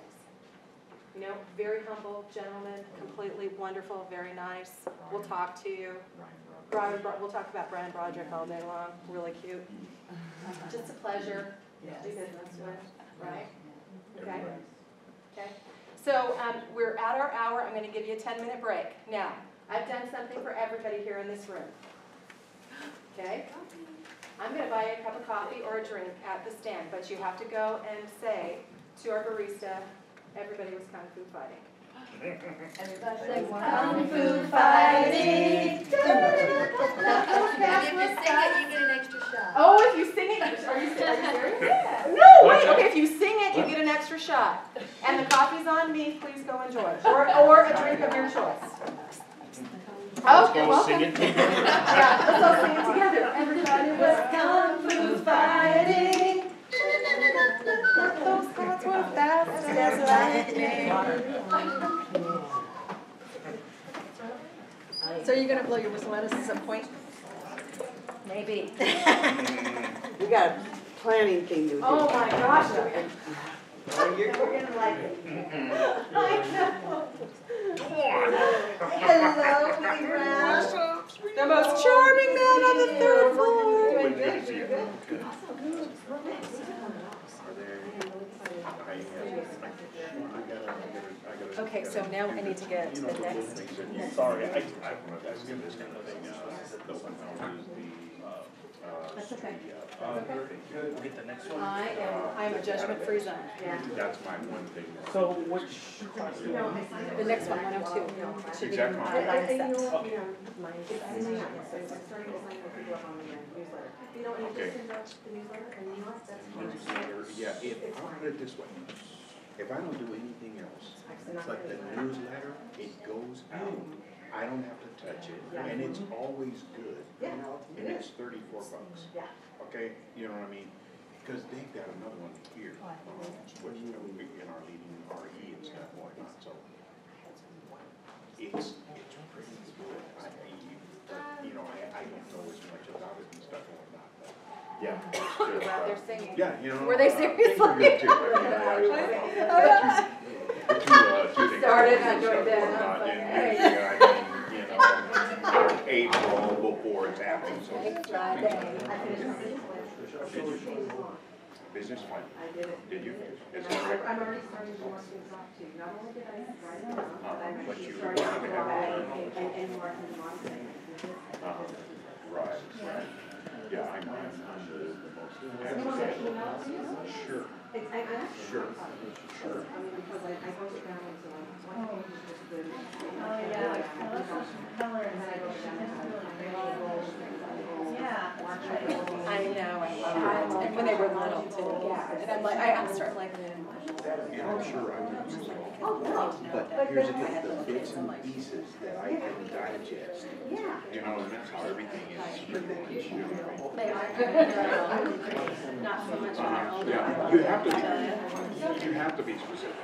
You know, very humble gentleman, completely wonderful, very nice. We'll talk to you. We'll talk about Brian Broderick all day long, really cute. Just a pleasure to do business with, right? Okay? Okay. So we're at our hour. I'm going to give you a 10-minute break. Now, I've done something for everybody here in this room. Okay? I'm going to buy you a cup of coffee or a drink at the stand, but you have to go and say to our barista, everybody was Kung Fu fighting. Say Kung Fu fighting. If you sing it, you get an extra shot. Oh, if you sing it, are you serious? Yeah. No, wait, okay, if you sing it, you get an extra shot. And the coffee's on me, please go enjoy. Or a drink of your choice. Oh, you're welcome. Yeah, let's all sing it together. Everybody was Kung Fu fighting. Those cats were fast as lightning. So you're gonna blow your whistle at us at some point? Maybe. We got a planning thing to do. Oh my gosh. We're gonna like it. I know. Hello, Willie Brown. The most charming man on the third floor. Doing good, doing good. Okay, so now I need to get the next. Sorry, I was gonna this kind of thing, the one that was That's okay. We'll get the next one. I am a judgment-free zone. Yeah. That's my one thing. So which? The next one, 102. Should be Exact in copy. my line set. Yeah, if, I'll put it this way, if I don't do anything else, it's like the newsletter, it goes out, I don't have to touch it, and it's always good. And it's $34. Okay, you know what I mean? Because they've got another one here, which, you know, in our leading RE and stuff, whatnot, so. It's pretty good. You know, I don't know as much about it and stuff and whatnot, but, yeah. it's just, Well, they're singing. Yeah, you know. Were they things are good too. Two things. Started, I joined in. Whatnot, I was like, and hey. usually, I mean, you know, April before it's happening, so. Business plan? I did it. Did you? Is I'm it correct? already starting to work things off too. Not only did I write it down, but I'm But actually you starting to wanted to go have ahead it. and work on the marketing. Right, right. Yeah, I'm the most. Sure, sure, sure. I mean, because I broke it down into like, one page is just good. Oh, yeah. Color and then I broke it down I know, I love it. And when they were little too, yeah. And I'm like, I'm starting like. Yeah, I'm sure I would use all. But here's the thing, the bits and pieces that I can digest. You know, and that's how everything is. You know what I mean? Not so much when they're older. Yeah, you have to be specific.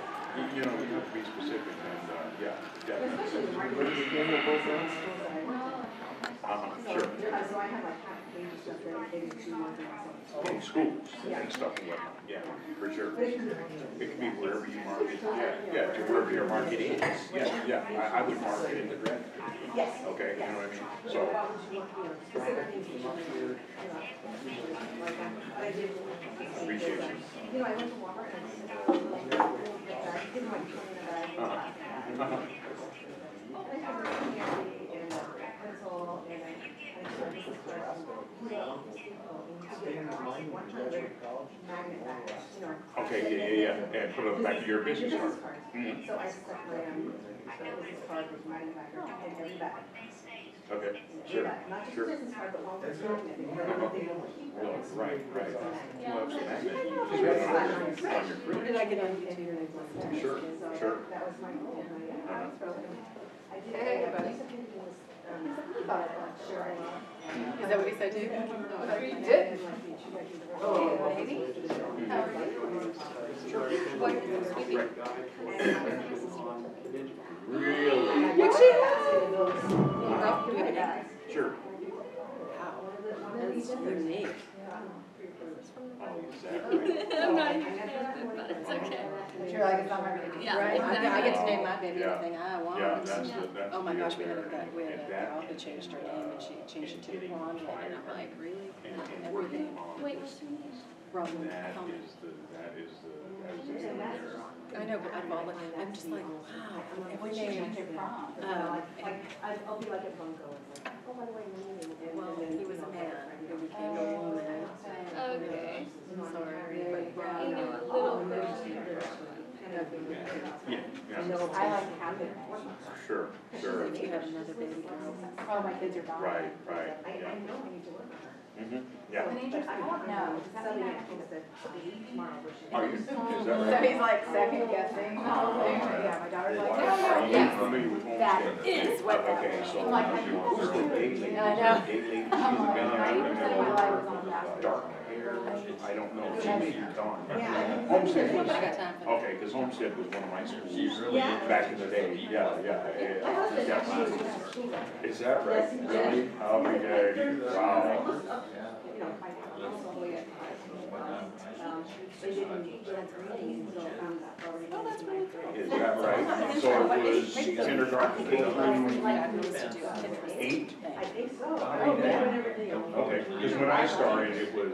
You know, you have to be specific and, yeah, definitely. Sure. So I have like half a page of stuff dedicated to marketing. In schools and stuff and whatnot, yeah, for sure. It can be wherever you market, yeah, to wherever your market is, yeah, I would market in the grant. Yes. Okay, you know what I mean, so. What would you want, you know, specific things that you want to do? I did. Appreciate you. You know, I went to Walmart and I didn't like something that I. Uh-huh. And I have a candy and a pencil and I started to start. magnet back, you know. Okay, yeah, and put it on the back of your business card. Mhm. So I stuck my, business card with magnet back in every bag. Okay, In every sure, bag. Not just a sure. business card, but one with magnet, because they don't keep Well, those. right. Well, it's a magnet. Where On your fridge. Did I get on YouTube? Sure, sure. That was my goal, and I did. Hey, buddy. Is that what he said to you? You did? Oh, baby? How are you? What is this, sweetie? Really? What's she have? Little girl, do we have a name? Sure. Wow, that's unique. Oh, is that right? I'm not even sure, but it's okay. You're like, it's not my baby. Yeah, Right, I get to name my baby Yeah. anything I want. Yeah, that's Oh my the gosh, we deal had there. a And that- gal who changed her name and she changed it to Ron, and I'm like, really? and Everything. Wait, what's your name? Ron, That Helmet. is the there. I know, but I'm all, I'm just like, wow, every name. I'll be like a bunko, and like, oh, by the way, my name. Well, he was a man who became a woman. Okay. Sorry, but I yeah. know a little bit. Yeah, I like having. sure, sure. If you have another baby girl. Oh, my kids are gone. Right, I yeah. know I need to work on her. Mhm, yeah. But I don't know, because that's what I told her tomorrow. Are you, is that So right? he's like second guessing. Yeah, my daughter's like, Are you familiar with That Homestead? is what that Okay, so Like, who's the gay lady? I know. Gay lady, she's a gun, I remember dark hair, I don't know, she may be gone. Homestead I was, got time for that. okay, because Homestead was one of my schools. Yeah. Back in the day, yeah. Is that right? Really? How big, wow. You know, my house all the way up. They didn't teach us reading until already. Oh, that's really cool. Is that right? So it was kindergarten, K through eight? I think so. Oh, yeah. Okay, because when I started, it was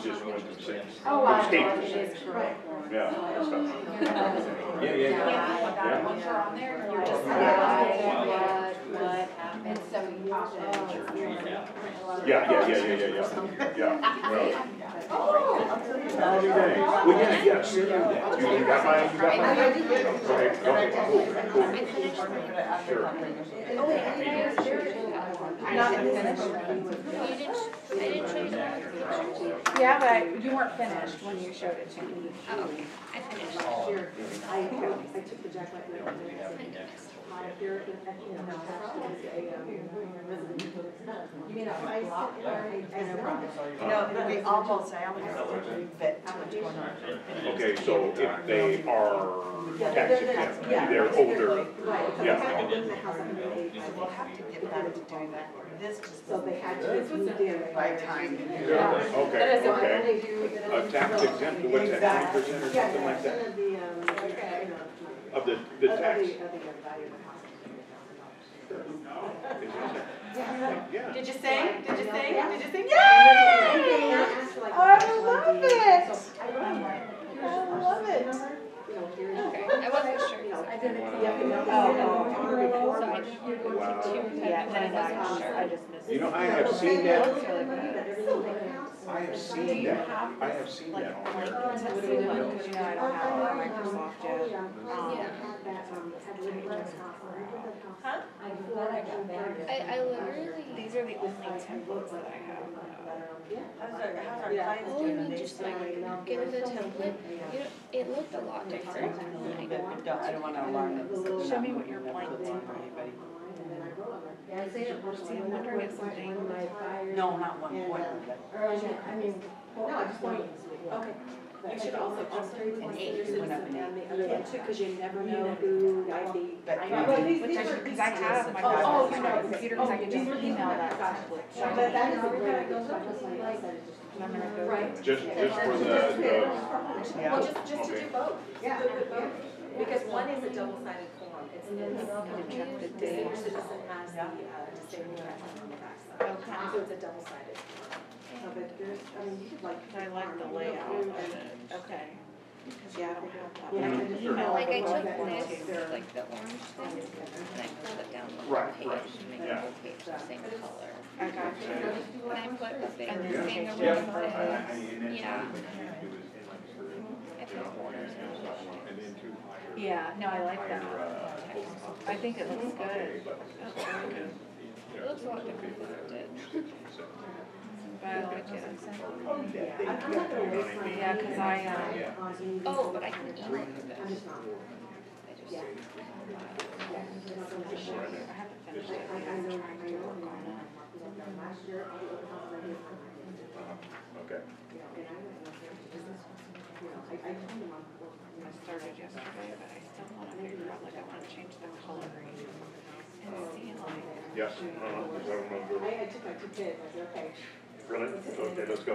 just 1 through 6. Oh, wow. It was eight. It is correct. Yeah, that's stuff. Yeah. Once you're on there, you're just. What happened? And so you pop it. Yeah. Oh. Well, yes. You got mine, Okay, cool. Sure. Not finished. I didn't show you that. Yeah, but you weren't finished when you showed it to me. Oh, okay. I finished. I took the jacket and here, you know, you know, I we almost, I almost fit too much going on. Okay, so if they are tax exempt, they're older, Right. yeah. So we'll have to get back to doing that. This just. So they had to move in by time. Okay. A tax exempt, what's that, 20% or something like that? Of the tax? Yeah. Did you sing? Did you sing? Did you sing? I love it. I love it. Okay, I wasn't sure. I did it. Yeah, then I wasn't sure. I just missed it. You know, I have seen that, That I have seen that on there. You know, I don't have Microsoft yet. I literally, These are the only templates that I have. oh, you just like get it a template. You know, it looked a lot different. Like, I don't want to alarm them. Show me what your blanks are. See, I'm wondering if something. No, not 1 point, but Okay. You should also just an 8 went up an 8. the other one too, because you never know who might be. But Because I have my daughter's computer, because I can just email that. And I'm gonna go. Right. Just for the, Well, just to do both. Yeah. Both. Because one is a double-sided form. It's the senior citizen has the disabled veteran on the backside. So it's a double-sided form. I like the layout of it. Okay. Because, yeah, I don't have that. Yeah. I just email Like I it took with one this, too. like the orange thing, and I pulled it down the Right, whole right, page to make yeah. the whole page the same color. I got you. And I put a big And then thing change around it. it. Yeah. I put borders and Yeah, no, I like that. I think it looks good. it looks a lot different than it did. But I like it. I'm not gonna waste my. Yeah, cause I, Oh, but I can email you this. I'm just not. I just. I haven't finished it. I I'm know, trying to work on it. last year, I was already. Okay. I told them I'm. I started yesterday, but I still wanna figure out, like, I wanna change the coloring and see like. Yes. I took my two kids, I said, okay. Really? Okay, let's go.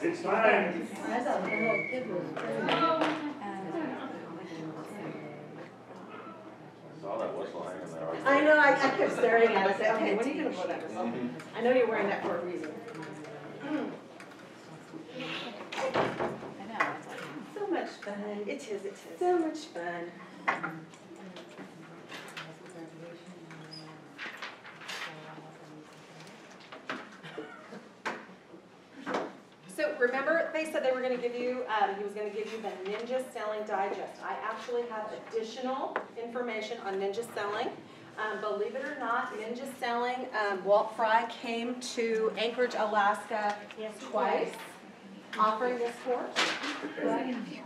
It's time. I thought the little kid was very. Saw that whistle hanging there. I know, I kept staring at it, I said, okay, when are you gonna blow that whistle? I know you're wearing that for a reason. I know, it's like. So much fun. It is. So much fun. So remember, they said they were gonna give you, he was gonna give you the Ninja Selling Digest. I actually have additional information on Ninja Selling. Believe it or not, Ninja Selling, Walt Fry came to Anchorage, Alaska twice, offering this course.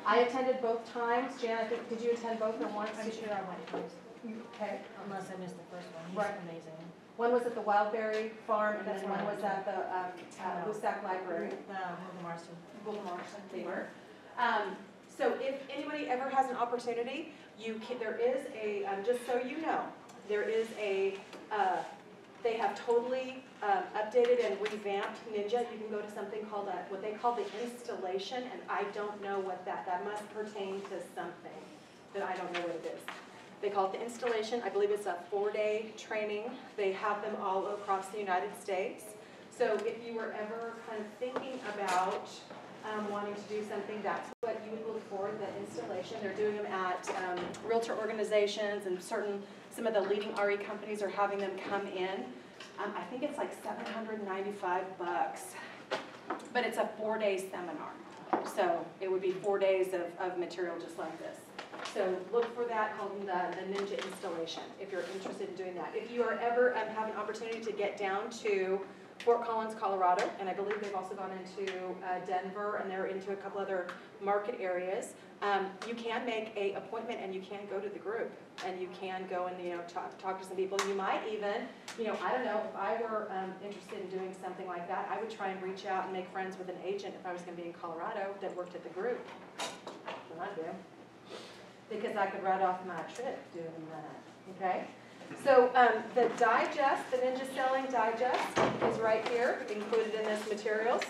I attended both times. Jan, I think, did you attend both or once? I'm sure I went first, Okay. unless I missed the first one. He's Right. amazing. One was at the Wildberry Farm, and That's then one where I was at the Hoosac Library. No, Hilda Marston. Golden Marston Beaver. So if anybody ever has an opportunity, there is a, just so you know, there is a, they have totally updated and revamped Ninja. You can go to something called what they call the installation, and I don't know what that must pertain to something that I don't know what it is. They call it the installation. I believe it's a 4-day training. They have them all across the United States. So if you were ever kind of thinking about wanting to do something, that's what you would look for, the installation. They're doing them at realtor organizations, and some of the leading RE companies are having them come in. I think it's like $795, but it's a 4-day seminar. So it would be 4 days of material just like this. So look for that called the Ninja installation if you're interested in doing that. If you are ever have an opportunity to get down to Fort Collins, Colorado, and I believe they've also gone into Denver, and they're into a couple other market areas, you can make an appointment and you can go to the group, and you can go and talk to some people. You might even, I don't know, if I were interested in doing something like that, I would try and reach out and make friends with an agent if I was going to be in Colorado that worked at the group. That's what I do. Because I could write off my trip doing that, okay? So the digest, the Ninja Selling Digest is right here, included in this materials,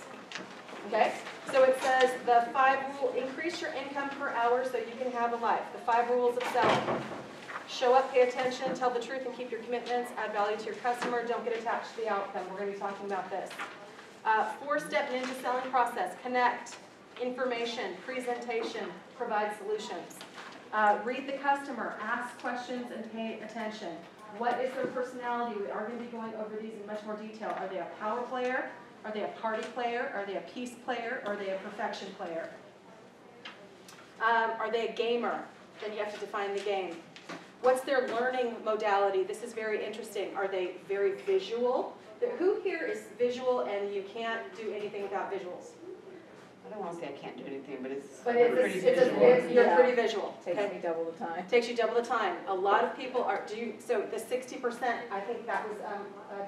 okay? So it says the 5 rule, increase your income per hour so you can have a life. The 5 rules of selling. Show up, pay attention, tell the truth and keep your commitments, add value to your customer, don't get attached to the outcome. We're going to be talking about this. 4-step Ninja Selling process, connect, information, presentation, provide solutions. Read the customer, ask questions, and pay attention. What is their personality? We are going to be going over these in much more detail. Are they a power player? Are they a party player? Are they a peace player? Are they a perfection player? Are they a gamer? Then you have to define the game. What's their learning modality? This is very interesting. Are they very visual? Who here is visual and you can't do anything without visuals? I don't wanna say I can't do anything, but it's But pretty visual. you're pretty visual. Takes Okay? me double the time. Takes you double the time. A lot of people so the 60%, I think that was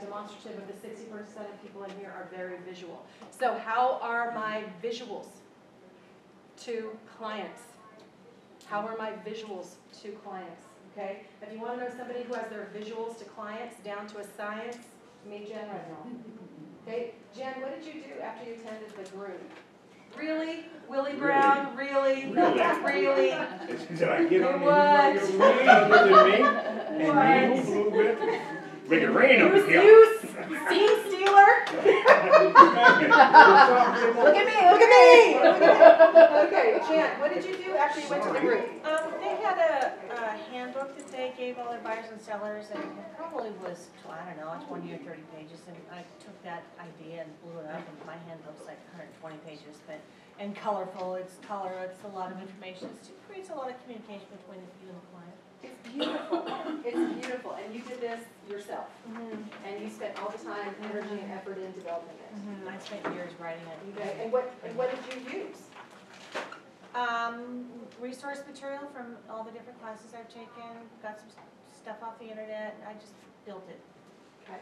demonstrative of the 60% of people in here are very visual. So how are my visuals to clients? How are my visuals to clients? Okay? If you want to know somebody who has their visuals to clients down to a science, meet Jen right now. Okay? Jen, what did you do after you attended the group? Really? Willie Brown? Really? Really? Did I get on What? anybody over me? And me a little bit? Make it rain over here. You Look at me, look at me! Okay, Jan, what did you do after you went to the group? They had a handbook that they gave all their buyers and sellers, and it probably was, I don't know, 20 or 30 pages, and I took that idea and blew it up, and my handbook's like 120 pages, but, and colorful, it's color, it's a lot of information, it creates a lot of communication between you and the client. It's beautiful, it's beautiful, and you did this yourself, and you spent all the time, energy, and effort in developing it. I spent years writing it. Okay, and what did you use? Resource material from all the different classes I've taken, got some stuff off the internet, I just built it, Okay,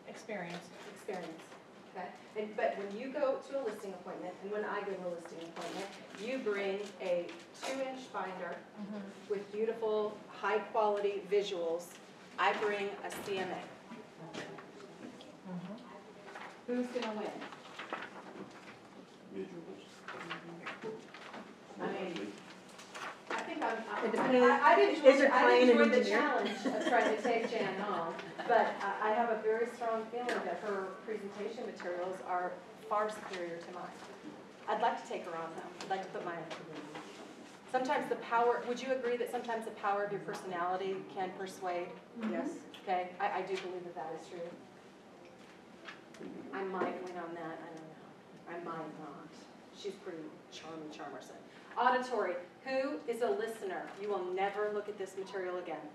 experience. experience, okay? But when you go to a listing appointment, and when I go to a listing appointment, you bring a 2-inch binder with beautiful, high-quality visuals. I bring a CMA. Who's gonna win? I mean, I think I didn't Is your enjoy, I client didn't an enjoy the engineer? challenge of trying to take Jan home, but I have a very strong feeling that her presentation materials are far superior to mine. I'd like to take her on though. I'd like to put mine. Sometimes the power, would you agree that sometimes the power of your personality can persuade? Yes. Okay, I do believe that that is true. I might win on that, I don't know. I might not. She's pretty charming, Charmerson. Auditory, who is a listener? You will never look at this material again.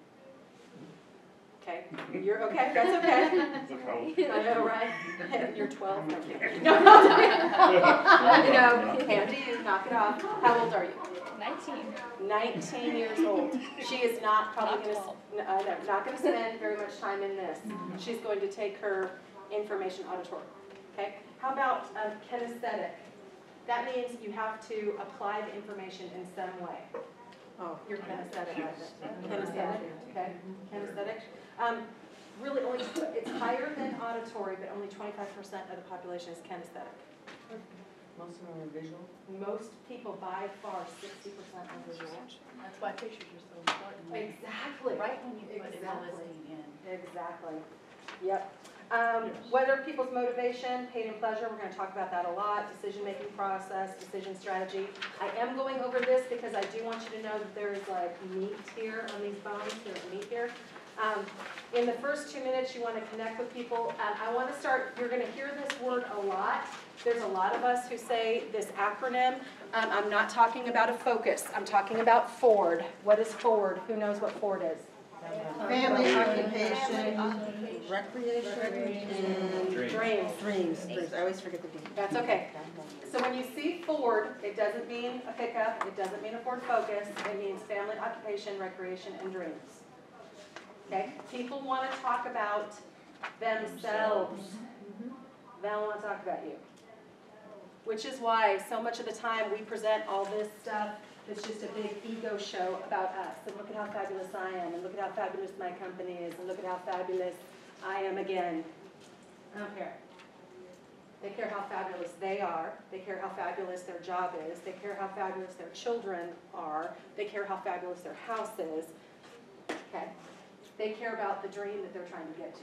Okay, you're okay, that's okay. I know, right? You're 12, no kidding. No, hand to you, knock it off. How old are you? 19. 19 years old. She is not probably not going to spend very much time in this. She's going to take her information auditory. Okay. How about kinesthetic? That means you have to apply the information in some way. Oh. You're kinesthetic. Kinesthetic. Okay. Kinesthetic. Really, it's higher than auditory, but only 25% of the population is kinesthetic. Most of them are visual. Most people, by far, 60% are visual. That's why pictures are so important. Exactly. Right when you put Exactly. the listing in. Exactly. Yep. Whether people's motivation, pain and pleasure, we're going to talk about that a lot. Decision-making process, decision strategy. I am going over this because I do want you to know that there is like meat here on these bones. There's meat here. In the first 2 minutes, you want to connect with people. I want to start, you're going to hear this word a lot. There's a lot of us who say this acronym. I'm not talking about a focus. I'm talking about FORD. What is FORD? Who knows what FORD is? Family, occupation, recreation, and Dreams. dreams. I always forget the dreams. That's okay. So when you see Ford, it doesn't mean a pickup, it doesn't mean a Ford Focus, it means family, occupation, recreation, and dreams. Okay? People want to talk about themselves. They don't want to talk about you. Which is why so much of the time we present all this stuff that's just a big ego show about us. And look at how fabulous I am, and look at how fabulous my company is, and look at how fabulous I am again. I don't care. They care how fabulous they are. They care how fabulous their job is. They care how fabulous their children are. They care how fabulous their house is. Okay? They care about the dream that they're trying to get to.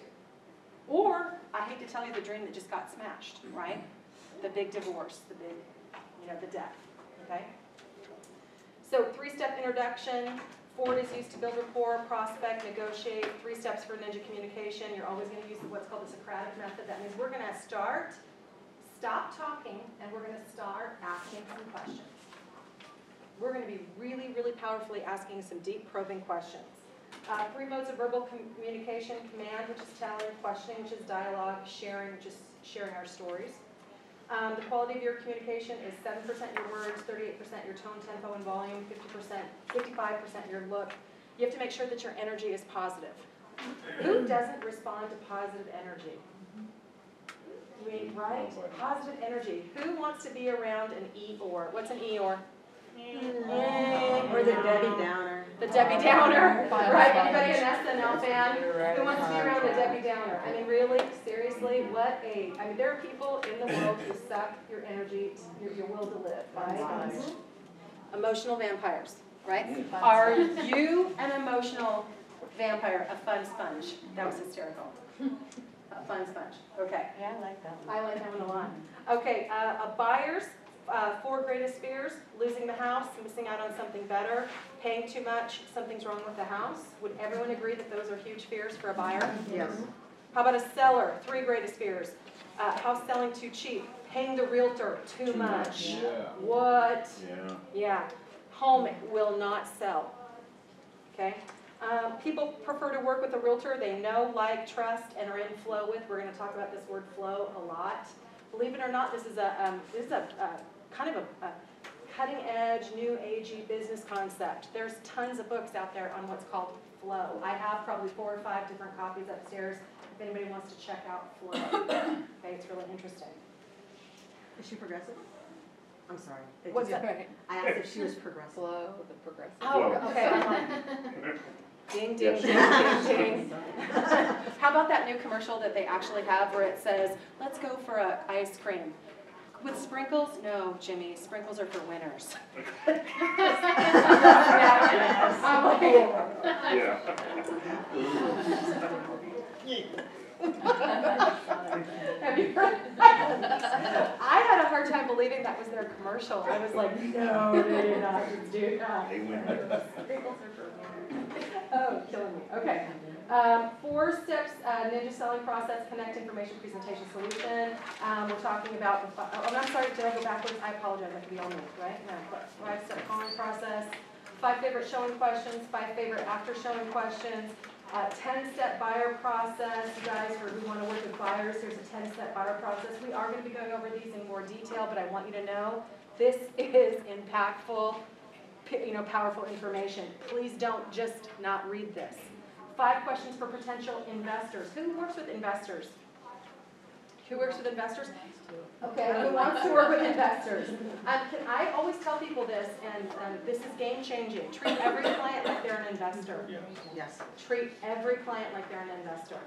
Or, I hate to tell you, the dream that just got smashed, right? The big divorce, the big, the death, okay? So 3-step introduction. Ford is used to build rapport, prospect, negotiate. 3 steps for ninja communication. You're always going to use what's called the Socratic method. That means we're going to stop talking, and we're going to start asking some questions. We're going to be really, really powerfully asking some deep, probing questions. 3 modes of verbal communication: command, which is telling; questioning, which is dialogue; sharing, which is sharing our stories. The quality of your communication is 7% your words, 38% your tone, tempo, and volume, 55% your look. You have to make sure that your energy is positive. Who doesn't respond to positive energy? Right? Positive energy. Who wants to be around an Eeyore? What's an Eeyore? Or the Debbie Downer. The Debbie Downer, right? Anybody an SNL fan? Who wants to be around a Debbie Downer? I mean, really, seriously, there are people in the world who suck your energy, your will to live, right? Emotional vampires, right? Are you an emotional vampire, a fun sponge? That was hysterical. A fun sponge, okay. Yeah, I like that one. I like that one a lot. Okay, a buyer's 4 greatest fears: losing the house, missing out on something better, paying too much, something's wrong with the house. Would everyone agree that those are huge fears for a buyer? Yes. How about a seller? 3 greatest fears: house selling too cheap, paying the realtor too much. Yeah. What? Yeah. Yeah. Home will not sell. Okay? People prefer to work with a realtor they know, like, trust, and are in flow with. We're going to talk about this word flow a lot. Believe it or not, this is a kind of a cutting edge, new agey business concept. There's tons of books out there on what's called flow. I have probably 4 or 5 different copies upstairs if anybody wants to check out flow. Okay, it's really interesting. Is she progressive? I'm sorry. What's that? Right. I asked if she was progressive. Flow, the progressive. Oh, okay. I'm like, ding, ding, ding, ding, ding. How about that new commercial that they actually have where it says, "Let's go for a ice cream with sprinkles"? No, Jimmy, sprinkles are for winners. I'm like, Yeah. have you heard? I had a hard time believing that was their commercial. I was like, no, they did not do that. They went. Sprinkles are for winners. Oh, killing me. Okay. 4 steps, ninja selling process, connect, information, presentation, solution. We're talking about, oh, I'm sorry, did I go backwards? I apologize, that could be on me, right? No, 5-step calling process, 5 favorite showing questions, 5 favorite after showing questions, 10-step buyer process. You guys who want to work with buyers, there's a 10-step buyer process. We are going to be going over these in more detail, but I want you to know this is impactful, powerful information. Please don't just not read this. 5 questions for potential investors. Who works with investors? Who works with investors? Okay, who wants to work with investors? I always tell people this, and this is game changing. Treat every client like they're an investor. Yes. Treat every client like they're an investor.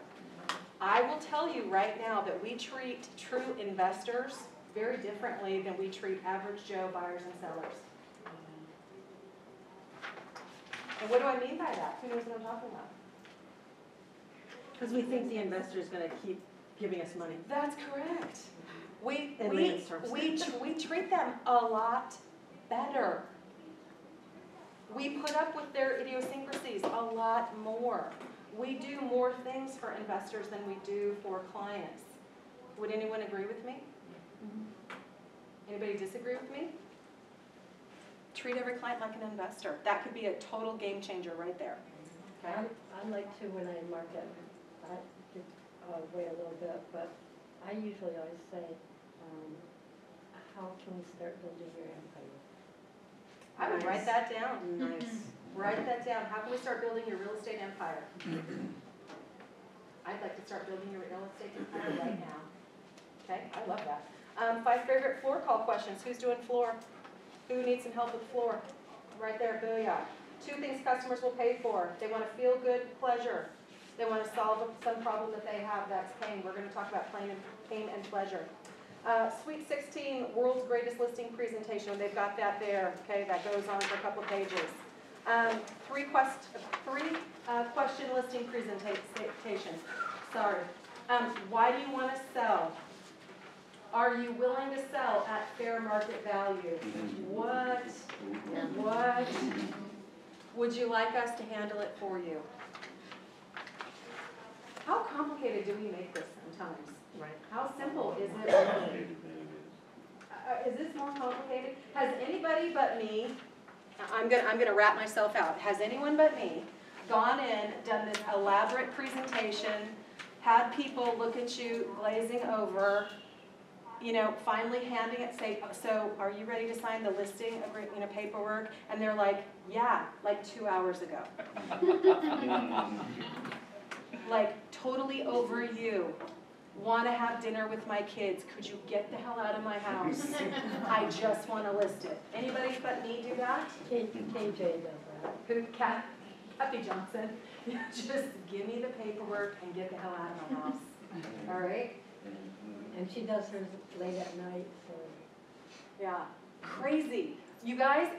I will tell you right now that we treat true investors very differently than we treat average Joe buyers and sellers. And what do I mean by that? Who knows what I'm talking about? Because we think the investor is going to keep giving us money. That's correct. We In layman's terms. we treat them a lot better. We put up with their idiosyncrasies a lot more. We do more things for investors than we do for clients. Would anyone agree with me? Anybody disagree with me? Treat every client like an investor. That could be a total game changer right there. Okay? I like to, when I market, I give away a little bit, but I usually always say, how can we start building your empire? I would write that down. Nice. Write that down. How can we start building your real estate empire? I'd like to start building your real estate empire right now. Okay, I love that. 5 favorite floor call questions. Who's doing floor? Who needs some help with floor? Right there, booyah. 2 things customers will pay for. They want to feel good, pleasure. They want to solve some problem that they have, that's pain. We're going to talk about pain and pleasure. Sweet 16, world's greatest listing presentation. They've got that there, okay? That goes on for a couple pages. 3 question listing presentation. Sorry. Why do you want to sell? Are you willing to sell at fair market value? What? What? Would you like us to handle it for you? How complicated do we make this sometimes? Right. How simple is it really? Is this more complicated? Has anybody but me, I'm gonna wrap myself out. Has anyone but me gone in, done this elaborate presentation, had people look at you glazing over, finally handing it, say, so are you ready to sign the listing paperwork? And they're like, yeah, like 2 hours ago. Like totally over you. Want to have dinner with my kids. Could you get the hell out of my house? I just want to list it. Anybody but me do that? KJ does that. Who? Kathy Johnson. Just give me the paperwork and get the hell out of my house. All right? And she does hers late at night, so. Yeah. Crazy. You guys,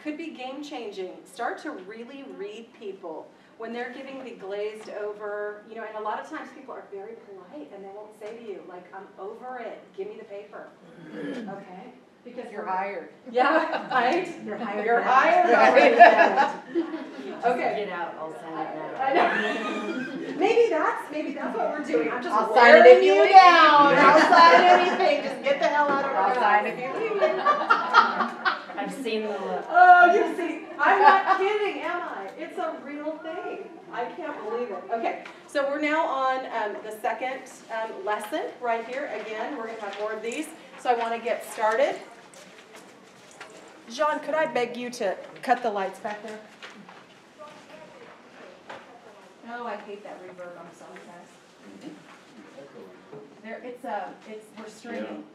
could be game changing. Start to really read people. when they're giving the glazed over, you know, and a lot of times people are very polite and they won't say to you, like, I'm over it, give me the paper, okay? Because You're hired. Yeah, right? You're hired You're now. hired already. Okay. Get out, I'll send it now. I know. Maybe that's what we're doing. I'm just I'll sign it if wearing you you leave. down. I'll sign anything, just get the hell out of our I'll house. sign if you leave. I've seen the look. Oh, you see, I'm not kidding, am I? It's a real thing. I can't believe it. Okay, so we're now on the second lesson right here. Again, we're going to have more of these. So I want to get started. Jean, could I beg you to cut the lights back there? No, I hate that reverb on some guys. We're streaming.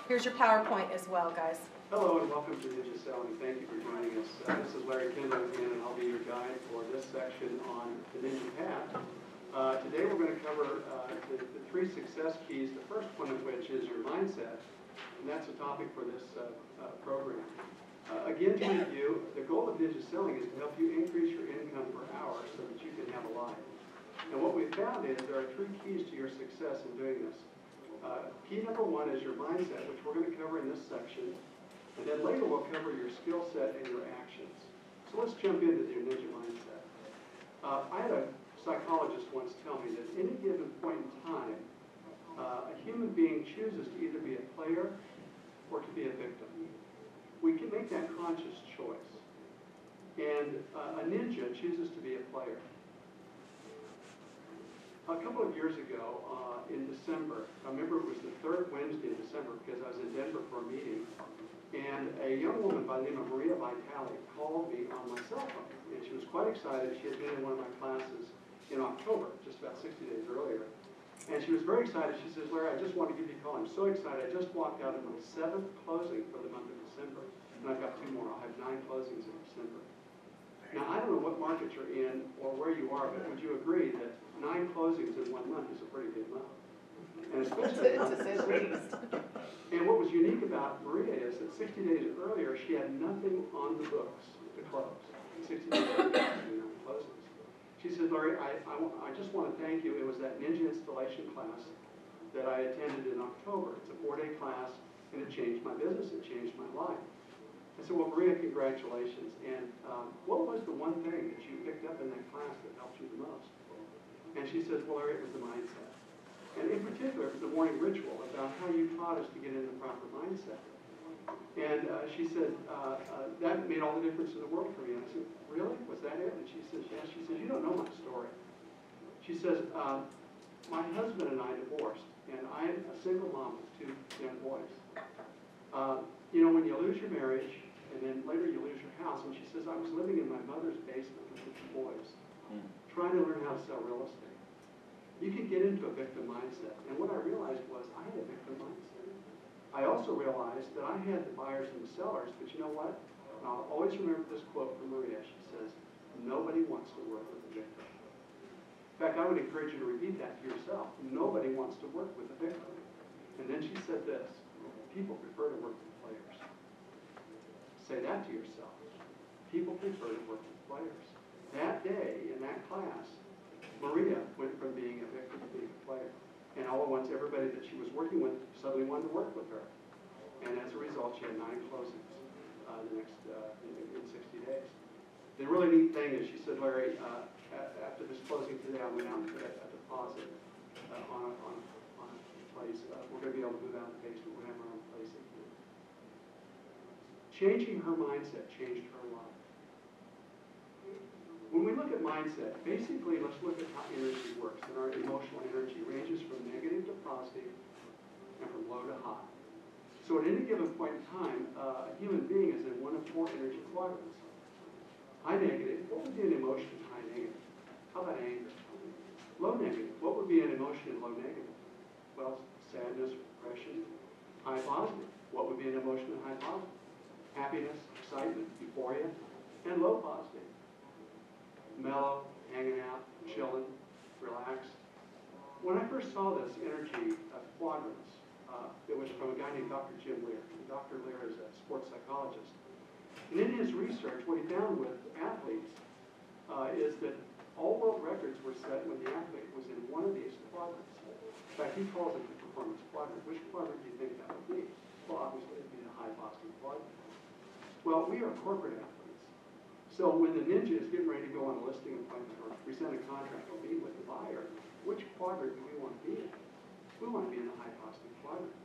Here's your PowerPoint as well, guys. Hello and welcome to Ninja Selling. Thank you for joining us. This is Larry Kendall again, and I'll be your guide for this section on the Ninja Path. Today we're going to cover the 3 success keys, the first one of which is your mindset, and that's the topic for this program. Again, to review, the goal of Ninja Selling is to help you increase your income per hour so that you can have a life. And what we've found is there are 3 keys to your success in doing this. Key number 1 is your mindset, which we're going to cover in this section. And then later we'll cover your skill set and your actions. So let's jump into your Ninja mindset. I had a psychologist once tell me that at any given point in time, a human being chooses to either be a player or to be a victim. We can make that conscious choice. And a ninja chooses to be a player. A couple of years ago, in December, I remember it was the 3rd Wednesday in December because I was in Denver for a meeting, and a young woman by the name of Maria Vitale called me on my cell phone, and she was quite excited. She had been in one of my classes in October, just about 60 days earlier, and she was very excited. She says, Larry, I just want to give you a call. I'm so excited. I just walked out of my 7th closing for the month of December, and I've got 2 more. I'll have 9 closings in December. Now, I don't know what market you're in or where you are, but would you agree that 9 closings in 1 month is a pretty good month? And especially and what was unique about Maria is that 60 days earlier, she had nothing on the books to close. 60 days earlier, she had 9 closings. She said, Larry, I just want to thank you. It was that Ninja installation class that I attended in October. It's a 4-day class, and it changed my business. It changed my life. I said, well, Maria, congratulations. And what was the one thing that you picked up in that class that helped you the most? And she says, well, Larry, it was the mindset. And in particular, it was the morning ritual about how you taught us to get in the proper mindset. And she said, that made all the difference in the world for me. And I said, really? Was that it? And she says, yes. She says, you don't know my story. She says, my husband and I divorced, and I'm a single mom with 2 young boys. You know, when you lose your marriage, and then later you lose your house, and she says, I was living in my mother's basement with the 2 boys, trying to learn how to sell real estate. You can get into a victim mindset. And what I realized was I had a victim mindset. I also realized that I had the buyers and the sellers, but you know what? And I'll always remember this quote from Maria. She says, nobody wants to work with a victim. In fact, I would encourage you to repeat that to yourself. Nobody wants to work with a victim. And then she said this, people prefer to work with players. Say that to yourself. People prefer to work with players. That day, in that class, Maria went from being a victim to being a player. And all at once, everybody that she was working with suddenly wanted to work with her. And as a result, she had 9 closings in 60 days. The really neat thing is she said, Larry, after this closing today, I went out and put a deposit on a place. We're going to be able to move out of the basement. We're going to have our own place again. Changing her mindset changed her life. When we look at mindset, basically let's look at how energy works. And our emotional energy ranges from negative to positive and from low to high. So at any given point in time, a human being is in one of 4 energy quadrants. High negative, what would be an emotion in high negative? How about anger? Low negative, what would be an emotion in low negative? Well, sadness, depression. High positive, what would be an emotion in high positive? Happiness, excitement, euphoria, and low positive. Mellow, hanging out, chilling, relaxed. When I first saw this energy of quadrants, It was from a guy named Dr. Jim Lear. And Dr. Lear is a sports psychologist. And in his research, what he found with athletes is that all world records were set when the athlete was in one of these quadrants. In fact, he calls it the performance quadrant. Which quadrant do you think that would be? Well, obviously, it would be the high positive quadrant. Well, we are corporate athletes. So when the ninja is getting ready to go on a listing appointment or present a contract or meet with the buyer, which quadrant do we want to be in? We want to be in the high positive quadrant.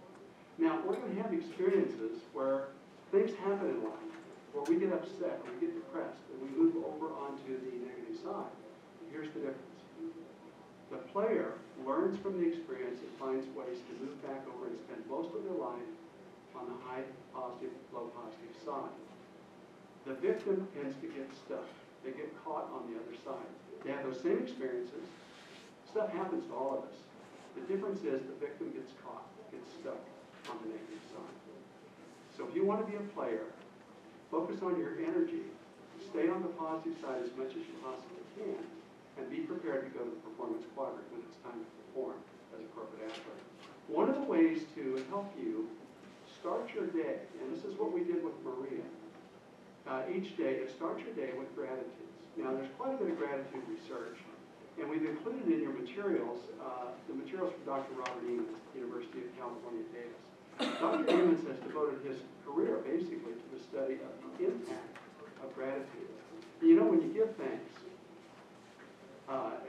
Now, we're going to have experiences where things happen in life, where we get upset, or we get depressed, and we move over onto the negative side. Here's the difference. The player learns from the experience and finds ways to move back over and spend most of their life on the high positive, low positive side. The victim tends to get stuck. They get caught on the other side. They have those same experiences. Stuff happens to all of us. The difference is the victim gets caught, gets stuck on the negative side. So if you want to be a player, focus on your energy, stay on the positive side as much as you possibly can, and be prepared to go to the performance quadrant when it's time to perform as a corporate athlete. One of the ways to help you start your day, and this is what we did with Maria, each day is start your day with gratitudes. Now, there's quite a bit of gratitude research, and we've included in your materials the materials from Dr. Robert Emmons at the University of California, Davis. Dr. Emmons has devoted his career basically to the study of the impact of gratitude. You know, when you give thanks,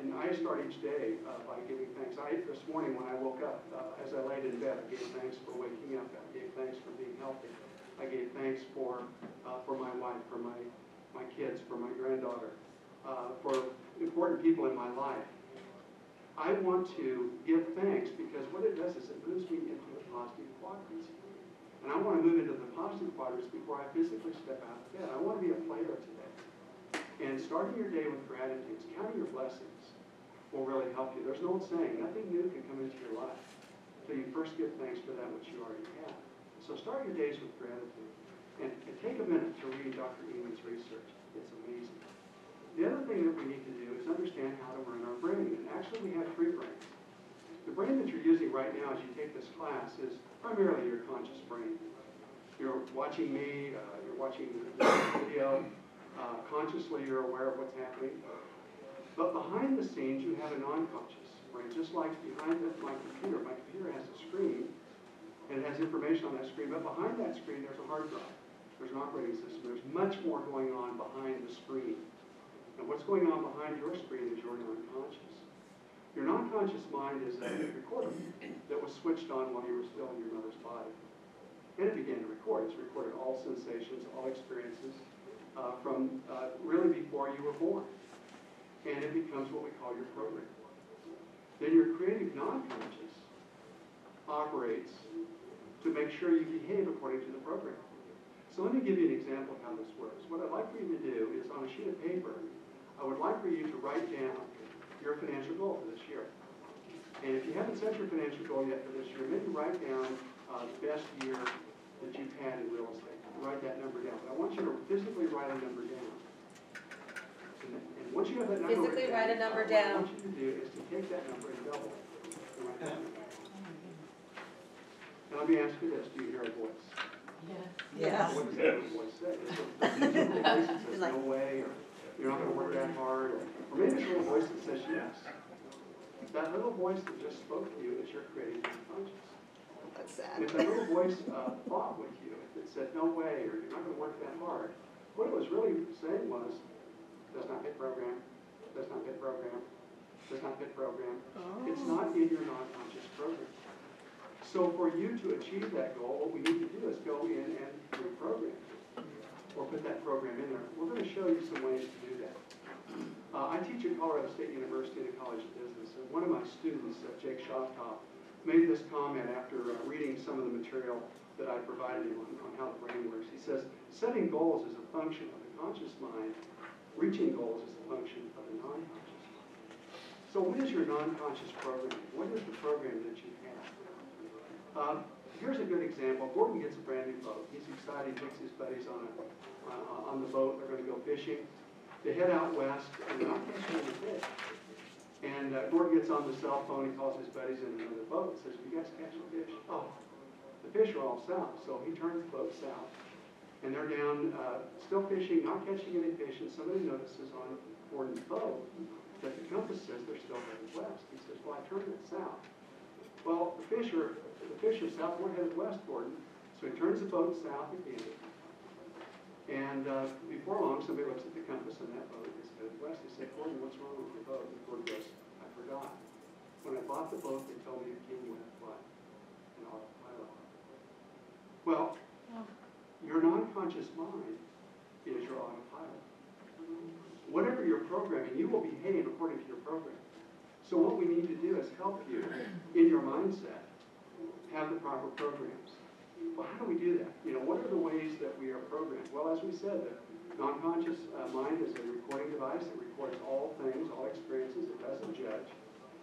and I start each day by giving thanks. This morning when I woke up, as I laid in bed, I gave thanks for waking up. I gave thanks for being healthy. I gave thanks for my wife, for my kids, for my granddaughter, for important people in my life. I want to give thanks because what it does is it moves me into the positive quadrants. And I want to move into the positive quadrants before I physically step out of bed. I want to be a player today. And starting your day with gratitude, counting your blessings, will really help you. There's an old saying, nothing new can come into your life until you first give thanks for that which you already have. So start your days with gratitude. And take a minute to read Dr. Emmons' research. It's amazing. The other thing that we need to do is understand how to run our brain. And actually, we have three brains. The brain that you're using right now as you take this class is primarily your conscious brain. You're watching me, you're watching the video. Consciously, you're aware of what's happening. But behind the scenes, you have a non-conscious brain. Just like behind my computer has a screen, and it has information on that screen. But behind that screen, there's a hard drive. There's an operating system. There's much more going on behind the screen. And what's going on behind your screen is your non-conscious. Your non-conscious mind is a recorder that was switched on while you were still in your mother's body. And it began to record. It's recorded all sensations, all experiences from really before you were born. And it becomes what we call your program. Then your creative non-conscious operates to make sure you behave according to the program. So let me give you an example of how this works. What I'd like for you to do is on a sheet of paper, I would like for you to write down your financial goal for this year. And if you haven't set your financial goal yet for this year, maybe write down the best year that you've had in real estate. Write that number down. But I want you to physically write a number down. And once you have that number Physically write a number what down. I want you to do is to take that number and double it. And write that number. Now let me ask you this, do you hear a voice? Yes. What does that little voice say? Is it a voice that says no way, or you're not going to work that hard, or maybe it's a little voice that says yes. That little voice that just spoke to you is your creative conscious. That's And if that little voice fought with you, if it said no way, or you're not going to work that hard, what it was really saying was, does not fit program, does not fit program, does not fit program. It's not in your non-conscious program. So for you to achieve that goal, what we need to do is go in and reprogram or put that program in there. We're going to show you some ways to do that. I teach at Colorado State University in the College of Business, and one of my students, Jake Shoptop, made this comment after reading some of the material that I provided him on how the brain works. He says, setting goals is a function of the conscious mind, reaching goals is a function of the non-conscious mind. So what is your non-conscious program? What is the program that you have? Here's a good example. Gordon gets a brand new boat. He's excited. He takes his buddies on the boat. They're going to go fishing. They head out west, and they're not catching any fish. And Gordon gets on the cell phone. He calls his buddies in another boat and says, "You guys catch a fish?" "Oh, the fish are all south, so he turns the boat south. And they're down, still fishing, not catching any fish, and somebody notices on Gordon's boat that the compass says they're still headed west. He says, well, I turned it south. Well, the fish are south, we're headed west, Gordon. So he turns the boat south again. And before long, somebody looks at the compass on that boat, it's headed west. They say, Gordon, what's wrong with your boat? And Gordon goes, I forgot. When I bought the boat, they told me it came with what? An autopilot. Well, your non-conscious mind is your autopilot. Whatever you're programming, you will behave according to your program. So what we need to do is help you in your mindset have the proper programs. Well, how do we do that? You know, what are the ways that we are programmed? Well, as we said, the non-conscious mind is a recording device. It records all things, all experiences. It doesn't judge.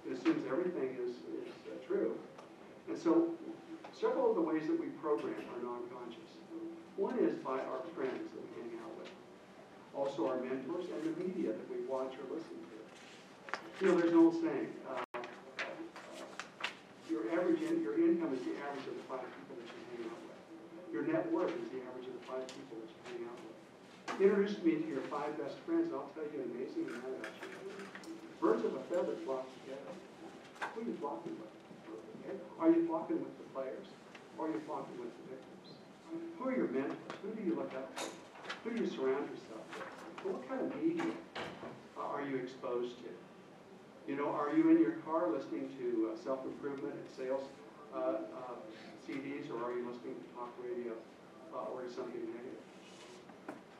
It assumes everything is true. And so several of the ways that we program are non-conscious. One is by our friends that we hang out with. Also our mentors and the media that we watch or listen to. You know, there's an old saying, your income is the average of the 5 people that you hang out with. Your net worth is the average of the 5 people that you hang out with. Introduce me to your 5 best friends, and I'll tell you an amazing amount about you. Birds of a feather flock together. Who are you flocking with? Okay? Are you flocking with the players? Or are you flocking with the victims? Who are your mentors? Who do you look up to? Who do you surround yourself with? Well, what kind of media are you exposed to? You know, are you in your car listening to self-improvement and sales CDs, or are you listening to talk radio or to something negative?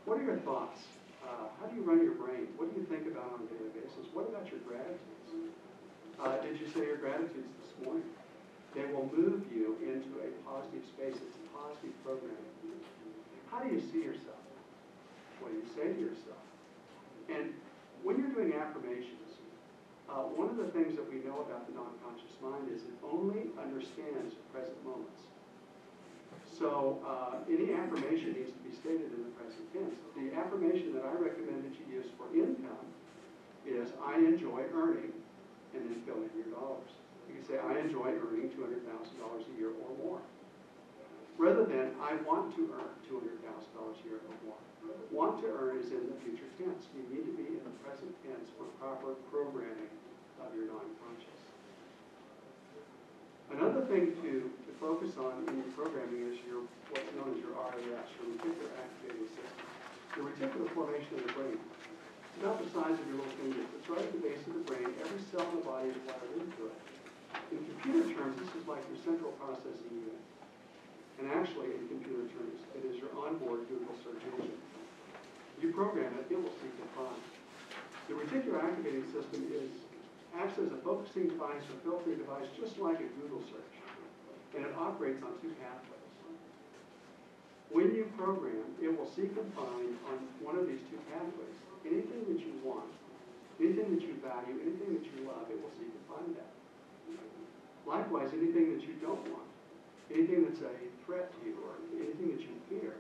What are your thoughts? How do you run your brain? What do you think about on a daily basis? What about your gratitudes? Did you say your gratitudes this morning? They will move you into a positive space. It's a positive programming. How do you see yourself? What do you say to yourself? And when you're doing affirmations, one of the things that we know about the non-conscious mind is it only understands present moments. So any affirmation needs to be stated in the present tense. The affirmation that I recommend that you use for income is, I enjoy earning, and then fill in your dollars. You can say, I enjoy earning $200,000 a year or more. Rather than, I want to earn $200,000 a year or more. Want to earn is in the future tense. You need to be in the present tense for proper programming of your non-conscious. Another thing to focus on in your programming is what's known as your RAS, your reticular activating system. The reticular formation of the brain. It's about the size of your little finger. It's right at the base of the brain. Every cell in the body is wired into it. In computer terms, this is like your central processing unit. And actually, in computer terms, it is your onboard Google search engine. You program it, it will seek and find. The reticular activating system acts as a focusing device or filtering device, just like a Google search. And it operates on 2 pathways. When you program, it will seek and find on one of these 2 pathways anything that you want, anything that you value, anything that you love, it will seek and find that. Likewise, anything that you don't want, anything that's a threat to you, or anything that you fear,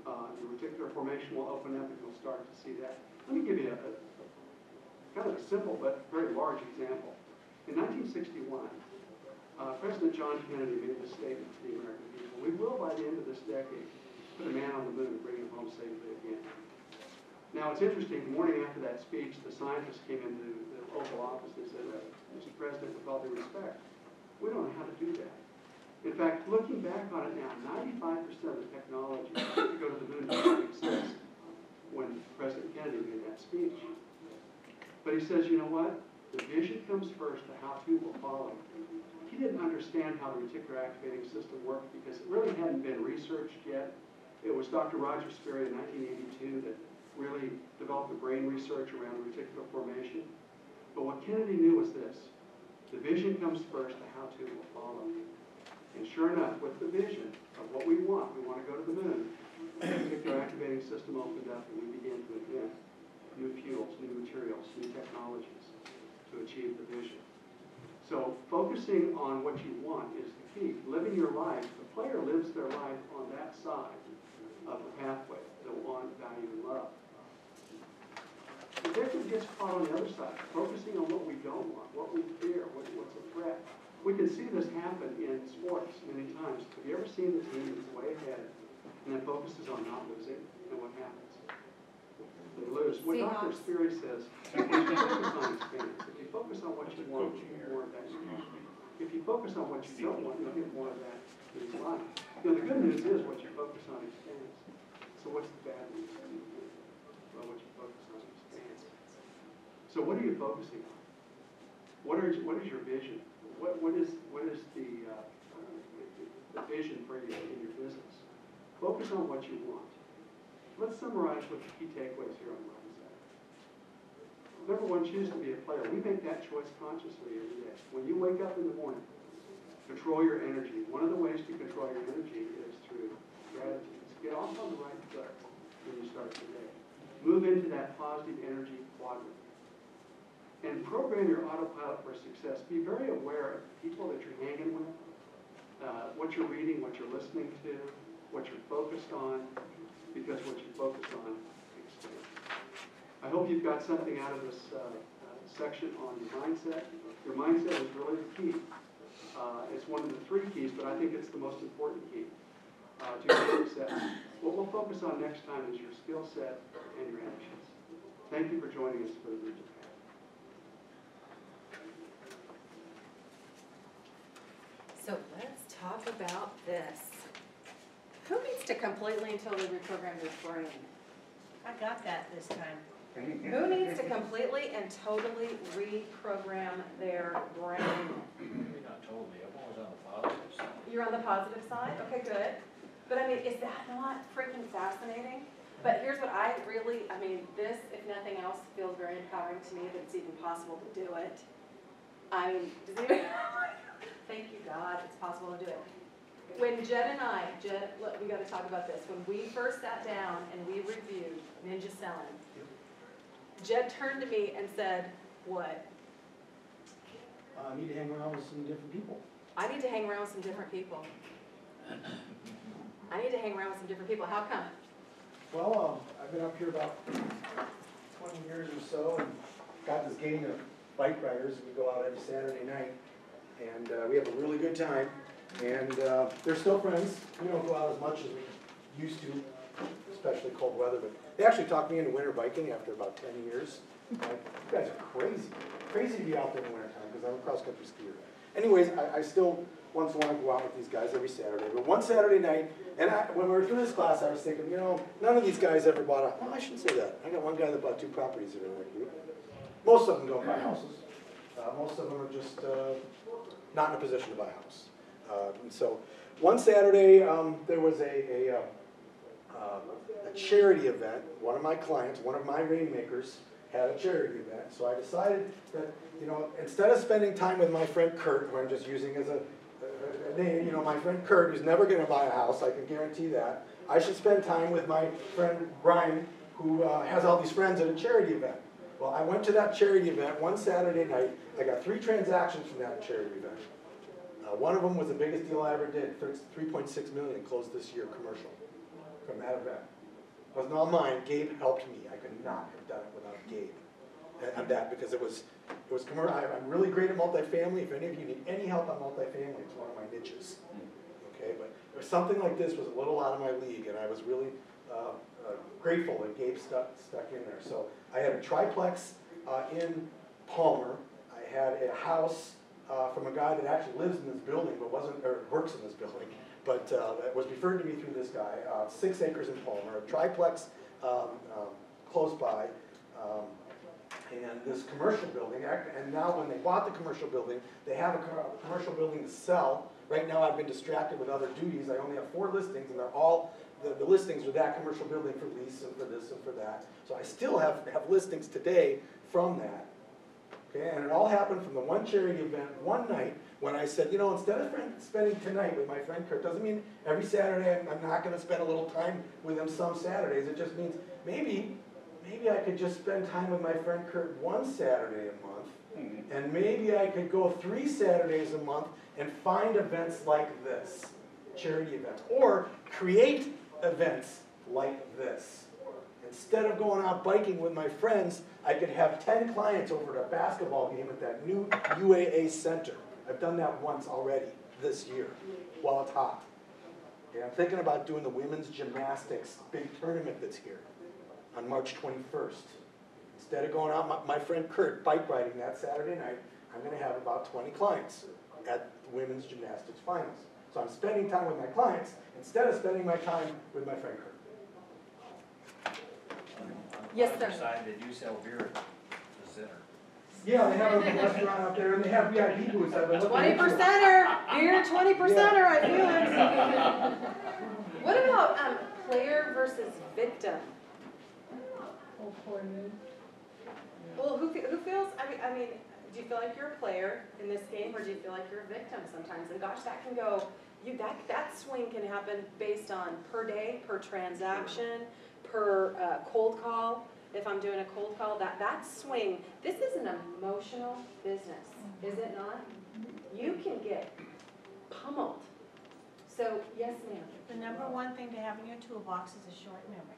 the reticular formation will open up and you'll start to see that. Let me give you a kind of a simple but very large example. In 1961, President John Kennedy made this statement to the American people: we will, by the end of this decade, put a man on the moon and bring him home safely again. Now, it's interesting, the morning after that speech, the scientists came into the Oval Office and said, Mr. President, with all due respect, we don't know how to do that. In fact, looking back on it now, 95% of the technology to go to the moon didn't exist when President Kennedy made that speech. But he says, you know what? The vision comes first, the how-to will follow. He didn't understand how the reticular activating system worked because it really hadn't been researched yet. It was Dr. Roger Sperry in 1982 that really developed the brain research around reticular formation. But what Kennedy knew was this: the vision comes first, the how-to will follow. And sure enough, with the vision of what we want to go to the moon, the reticular activating system opened up and we began to invent new fuels, new materials, new technologies to achieve the vision. So focusing on what you want is the key. Living your life, the player lives their life on that side of the pathway, the want, value, and love. The victim gets caught on the other side, focusing on what we don't want, what we fear, what's a threat. We can see this happen in sports many times. Have you ever seen the team that's way ahead and then focuses on not losing, and what happens? They lose. What Dr. Seahawks. Speary says, if you focus on experience, if you focus on what you want, you get more of that. If you focus on what you don't want, you'll get more of that in your life. You know, the good news is what you focus on expands. So what's the bad news? Well, what you focus on expands. So what are you focusing on? What is your vision? What is the vision for you in your business? Focus on what you want. Let's summarize what the key takeaways here on mindset. Number one, choose to be a player. We make that choice consciously every day. When you wake up in the morning, control your energy. One of the ways to control your energy is through strategies. Get off on the right foot when you start the day. Move into that positive energy quadrant. And program your autopilot for success. Be very aware of the people that you're hanging with, what you're reading, what you're listening to, what you're focused on, because what you focus on expands. I hope you've got something out of this section on your mindset. Your mindset is really the key. It's one of the 3 keys, but I think it's the most important key to your success. What we'll focus on next time is your skill set and your actions. Thank you for joining us for the Ninja Path. So let's talk about this. Who needs to completely and totally reprogram their brain? I got that this time. Who needs to completely and totally reprogram their brain? You're not totally, I'm always on the positive side. You're on the positive side? Okay, good. But I mean, is that not freaking fascinating? But here's what I mean, this, if nothing else, feels very empowering to me that it's even possible to do it. I mean, does anybody, thank you God, it's possible to do it. When Jed and I, look, we gotta talk about this. When we first sat down and we reviewed Ninja Selling, Jed turned to me and said, what? I need to hang around with some different people. I need to hang around with some different people. I need to hang around with some different people. How come? Well, I've been up here about 20 years or so and got this gang of bike riders. We go out every Saturday night and we have a really good time. And they're still friends. We don't go out as much as we used to, especially cold weather. But they actually talked me into winter biking after about 10 years. Like, you guys are crazy. Crazy to be out there in the wintertime because I'm a cross-country skier. Anyways, I still once in a while go out with these guys every Saturday. But one Saturday night, and when we were through this class, I was thinking, you know, none of these guys ever bought a, well, I shouldn't say that. I got one guy that bought 2 properties that are in that group. Most of them don't buy houses. Most of them are just not in a position to buy a house. And so one Saturday, there was a charity event. One of my clients, one of my rainmakers, had a charity event. So I decided that, you know, instead of spending time with my friend Kurt, who I'm just using as a name, you know, my friend Kurt, who's never going to buy a house, I can guarantee that, I should spend time with my friend Brian, who has all these friends at a charity event. Well, I went to that charity event one Saturday night. I got 3 transactions from that charity event. One of them was the biggest deal I ever did, $3.6 million closed this year, commercial, from that event. It wasn't all mine. Gabe helped me. I could not have done it without Gabe and that, because it was commercial. I'm really great at multifamily. If any of you need any help on multifamily, it's one of my niches. Okay, but something like this was a little out of my league, and I was really grateful that Gabe stuck in there. So I had a triplex in Palmer. I had a house from a guy that actually lives in this building, but works in this building, but was referred to me through this guy. 6 acres in Palmer, a triplex close by, and this commercial building. And now when they bought the commercial building, they have a commercial building to sell. Right now I've been distracted with other duties. I only have 4 listings, and they're all, the listings are that commercial building for lease and for this and for that. So I still have listings today from that. Okay, and it all happened from the one charity event one night when I said, you know, instead of spending tonight with my friend Kurt, doesn't mean every Saturday I'm not going to spend a little time with him some Saturdays. It just means maybe I could just spend time with my friend Kurt one Saturday a month, and maybe I could go 3 Saturdays a month and find events like this, charity events, or create events like this. Instead of going out biking with my friends, I could have 10 clients over at a basketball game at that new UAA center. I've done that once already this year, while it's hot. And I'm thinking about doing the women's gymnastics big tournament that's here on March 21st. Instead of going out, my friend Kurt bike riding that Saturday night, I'm gonna have about 20 clients at the women's gymnastics finals. So I'm spending time with my clients instead of spending my time with my friend Kurt. Yes, sir. On the other side, they do sell beer at the center. Yeah, they have a restaurant out there and they have VIP booths. I've been looking 20%er, beer 20%er, I feel it. What about player versus victim? Oh, poor me. Well, who feels, I mean, do you feel like you're a player in this game, or do you feel like you're a victim sometimes? And gosh, that can go, that swing can happen based on per day, per transaction, per cold call. If I'm doing a cold call, that swing, this is an emotional business, is it not? You can get pummeled. So, yes, ma'am. The number one thing to have in your toolbox is a short memory.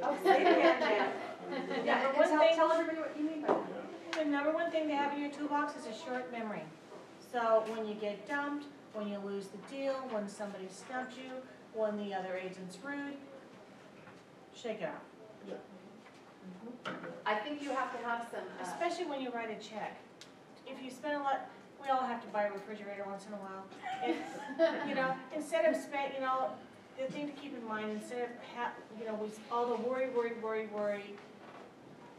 Oh, say it again, Jan. Yeah, Number one thing- tell everybody what you mean by that. The number one thing to have in your toolbox is a short memory. So when you get dumped, when you lose the deal, when somebody stumped you, when the other agent's rude, shake it off. I think you have to have some, Especially when you write a check. If you spend a lot, we all have to buy a refrigerator once in a while. And, you know, instead of the thing to keep in mind, instead of, with all the worry,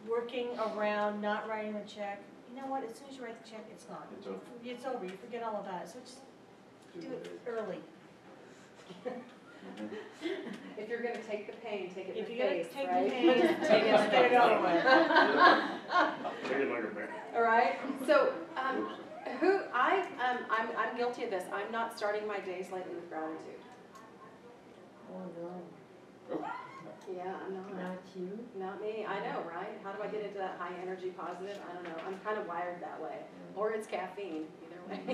working around, not writing the check, you know what, as soon as you write the check, it's gone. It's over, you forget all about it, so just do it early. if you're gonna take the pain, take it in If the you're gonna face, take right? the pain, take it, get it over with. Take it like a bear. All right, so, I'm guilty of this. I'm not starting my days lately with gratitude. Oh, no, Yeah, I'm not. not you. Not me, I know, right? How do I get into that high energy positive? I don't know, I'm kind of wired that way. Or it's caffeine, either way.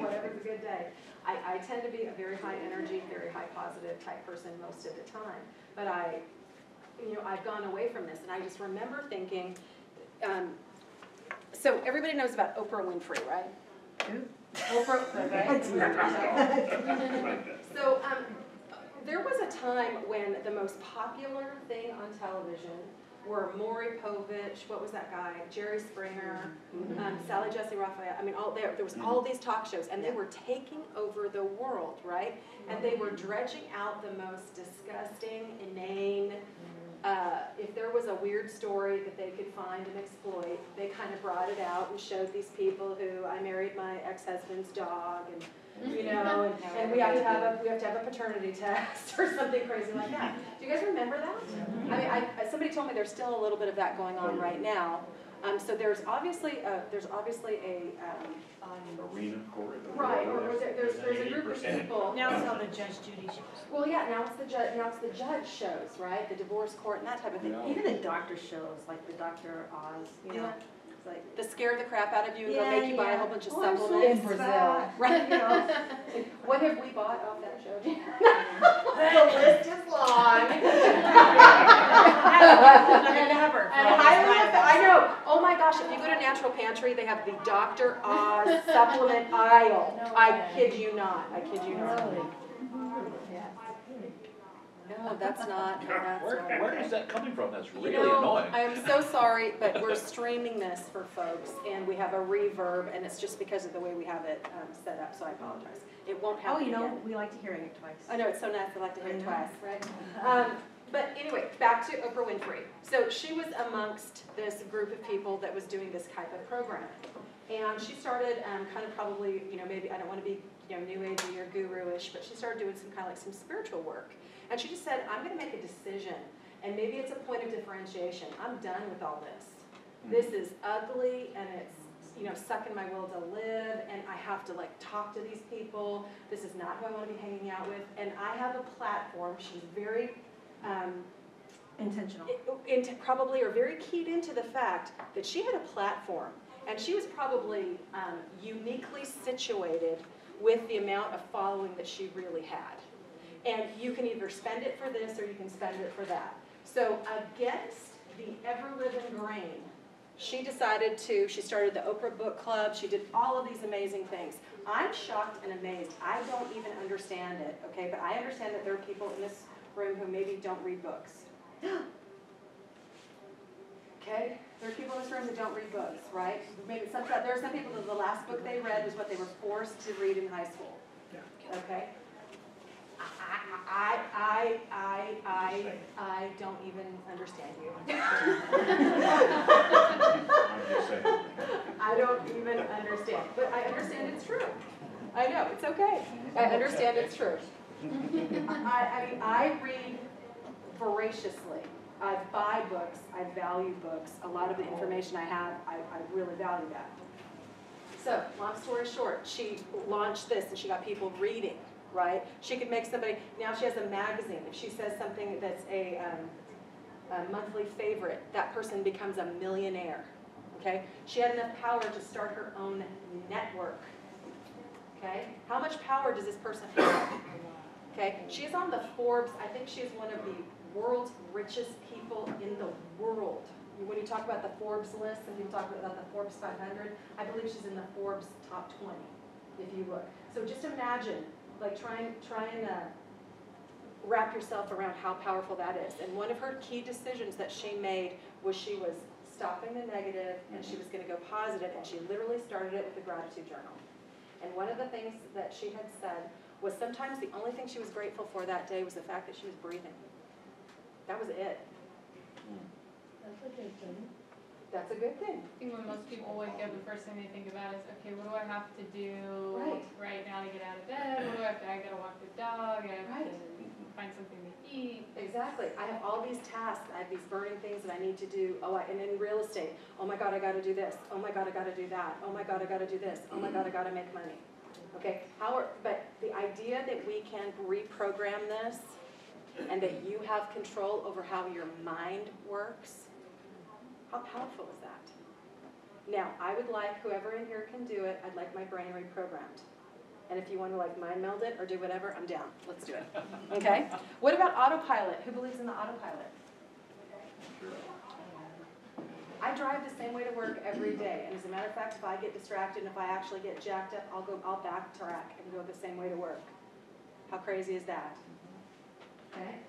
Whatever's a good day. I tend to be a very high energy, very high positive type person most of the time. But I've gone away from this, and I just remember thinking, so everybody knows about Oprah Winfrey, right? Who? Oprah, right? So, there was a time when the most popular thing on television were Maury Povich, what was that guy, Jerry Springer, Sally Jesse Raphael. I mean, there was all these talk shows, and they were taking over the world, right? And they were dredging out the most disgusting, inane. If there was a weird story that they could find and exploit, they kind of brought it out and showed these people who I married my ex-husband's dog, and and we have to have a paternity test or something crazy like that. Do you guys remember that? I mean, somebody told me there's still a little bit of that going on right now. So there's obviously a Arena court. right, or there's a group of people. Now it's all the Judge Judy shows. Well, yeah, now it's the judge shows, right? The divorce court and that type of thing. Yeah. Even the doctor shows, like the Dr. Oz, you know, Yeah. it's like. The scare the crap out of you and go Yeah, make you buy a whole bunch of Oh, I'm so supplements. fat. Right. You know, What have we bought off that show? The list is long. And I know. Oh my gosh, if you go to Natural Pantry, they have the Dr. Oz supplement aisle. I kid you not. I kid you not. No, that's not. Where is that coming from? That's really You know, annoying. I am so sorry, but we're streaming this for folks, and we have a reverb, and it's just because of the way we have it set up, so I apologize. It won't happen again. we like to hear it twice. I know, it's so nice, I like to hear it twice, right? But anyway, back to Oprah Winfrey. So she was amongst this group of people that was doing this type of program. And she started kind of probably, maybe, I don't want to be new agey or guru-ish, but she started doing some kind of like some spiritual work. And she just said, I'm going to make a decision, and maybe it's a point of differentiation. I'm done with all this. This is ugly, and it's sucking my will to live, and I have to talk to these people. This is not who I want to be hanging out with. And I have a platform. She's very Intentional. probably or very keyed into the fact that she had a platform, and she was probably uniquely situated with the amount of following that she really had. And you can either spend it for this or you can spend it for that. So against the ever-living grain, she started the Oprah Book Club, she did all of these amazing things. I'm shocked and amazed. I don't even understand it, okay? But I understand that there are people in this room who maybe don't read books. Okay? There are people in this room that don't read books, right? Maybe there are some people that the last book they read was what they were forced to read in high school. Okay? I don't even understand you. I don't even understand, but I understand it's true. I know, it's okay. I understand it's true. I mean, I read voraciously. I buy books, I value books. A lot of the information I have, I really value that. So, long story short, she launched this and she got people reading, right? She could make somebody, now she has a magazine. If she says something that's a monthly favorite, that person becomes a millionaire, okay? She had enough power to start her own network, okay? How much power does this person have? Okay, she's on the Forbes, I think she's one of the world's richest people in the world. When you talk about the Forbes list, and people talk about the Forbes 500, I believe she's in the Forbes top 20, if you look. So just imagine, like try and wrap yourself around how powerful that is. And one of her key decisions that she made was she was stopping the negative and she was going to go positive, and she literally started it with a gratitude journal. And one of the things that she had said was sometimes the only thing she was grateful for that day was the fact that she was breathing. That was it. That's a good thing. That's a good thing. I think when most people wake up, the first thing they think about is, okay, what do I have to do right now to get out of bed? What do I have to, I gotta walk the dog, I have to find something to eat. Exactly. I have all these tasks, I have these burning things that I need to do. And in real estate, oh my God, I gotta do this. Oh my God, I gotta do that. Oh my God, I gotta do this. Oh my God, I gotta make money. Okay, but the idea that we can reprogram this and that you have control over how your mind works, how powerful is that? Now, I would like, whoever in here can do it, I'd like my brain reprogrammed. And if you want to like mind meld it or do whatever, I'm down. Let's do it. Okay? What about autopilot? Who believes in the autopilot? I drive the same way to work every day, and as a matter of fact, if I get distracted and if I actually get jacked up, I'll backtrack and go the same way to work. How crazy is that? Okay?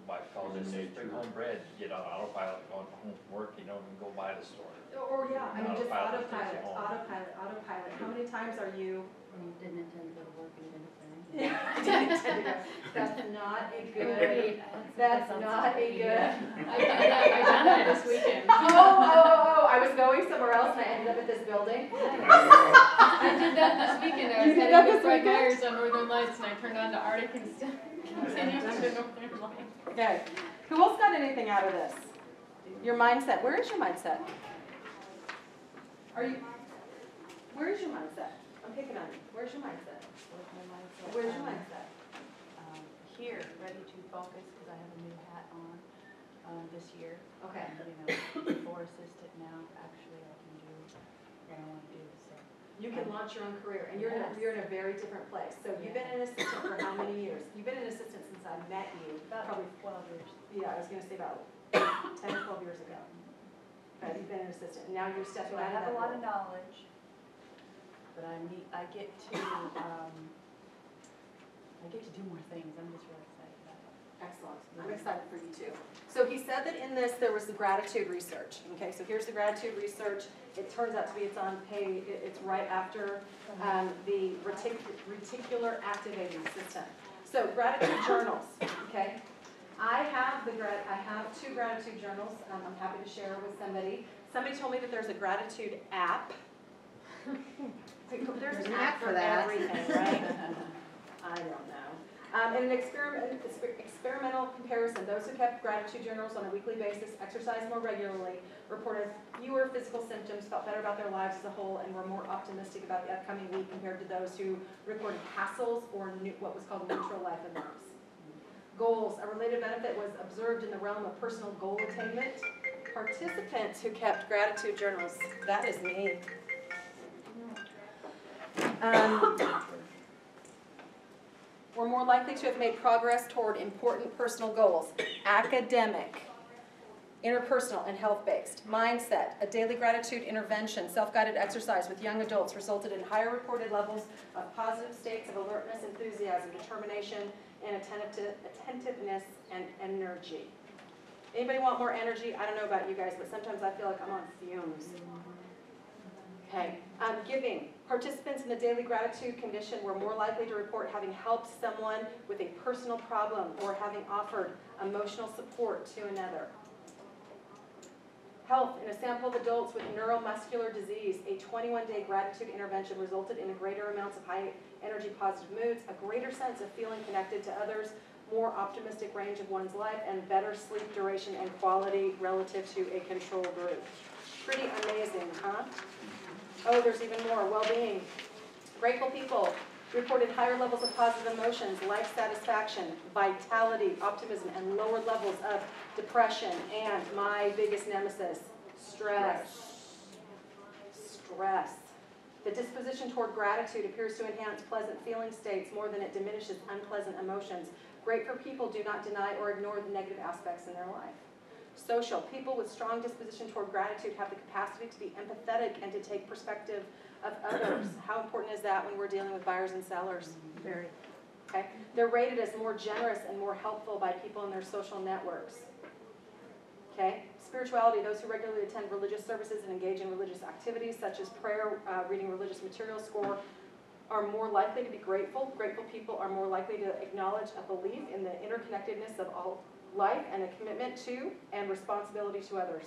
Wife calls in, say, bring home bread, get on autopilot, going home from work, you don't even go by the store. Or yeah, I mean just Autopilot autopilot. How many times are you? You didn't intend to go to work and didn't I didn't intend to go. That's not a good. That's not a good. I done that this weekend. Oh! I was going somewhere else and I ended up at this building. I did that this weekend. I was heading to Fred Meyer's on Northern Lights and I turned on to Arctic and continued to Northern Lights. Okay. Who else got anything out of this? Your mindset. Where is your mindset? Where is your mindset? I'm picking on you. Where's your mindset? Where's your mindset? Here, ready to focus, because I have a new hat on this year. Okay. For assistant now, actually I can do what I want to do, so. You can launch your own career, and you're in a very different place. So you've been an assistant for how many years? You've been an assistant since I met you. About 12 years. Yeah, I was going to say about 10 or 12 years ago. Okay, you've been an assistant, and now you're stepping So I out of have that a lot of role. knowledge, but I get to do more things. I'm just really excited about it. Excellent. I'm excited for you too. So he said that in this there was the gratitude research. Okay, so here's the gratitude research. It turns out to be it's on page. It's right after the reticular activating system. So gratitude journals. Okay, I have two gratitude journals. I'm happy to share with somebody. Somebody told me that there's a gratitude app. There's an app for everything, right? I don't know. In an experimental comparison, those who kept gratitude journals on a weekly basis exercised more regularly, reported fewer physical symptoms, felt better about their lives as a whole, and were more optimistic about the upcoming week compared to those who recorded hassles or what was called neutral life events. Goals. A related benefit was observed in the realm of personal goal attainment. Participants who kept gratitude journals, that is me. We're more likely to have made progress toward important personal goals. Academic, interpersonal and health-based. Mindset, a daily gratitude intervention, self-guided exercise with young adults resulted in higher reported levels of positive states of alertness, enthusiasm, determination, and attentiveness and energy. Anybody want more energy? I don't know about you guys, but sometimes I feel like I'm on fumes. Okay, giving. Participants in the daily gratitude condition were more likely to report having helped someone with a personal problem or having offered emotional support to another. Health. In a sample of adults with neuromuscular disease, a 21-day gratitude intervention resulted in greater amounts of high energy positive moods, a greater sense of feeling connected to others, more optimistic range of one's life, and better sleep duration and quality relative to a control group. Pretty amazing, huh? Oh, there's even more. Well-being. Grateful people reported higher levels of positive emotions, life satisfaction, vitality, optimism, and lower levels of depression, and my biggest nemesis, stress. Stress. The disposition toward gratitude appears to enhance pleasant feeling states more than it diminishes unpleasant emotions. Grateful people do not deny or ignore the negative aspects in their life. Social. People with strong disposition toward gratitude have the capacity to be empathetic and to take perspective of others. How important is that when we're dealing with buyers and sellers? Very. Okay. They're rated as more generous and more helpful by people in their social networks. Okay. Spirituality. Those who regularly attend religious services and engage in religious activities such as prayer, reading religious material, are more likely to be grateful. Grateful people are more likely to acknowledge a belief in the interconnectedness of all life and a commitment to and responsibility to others.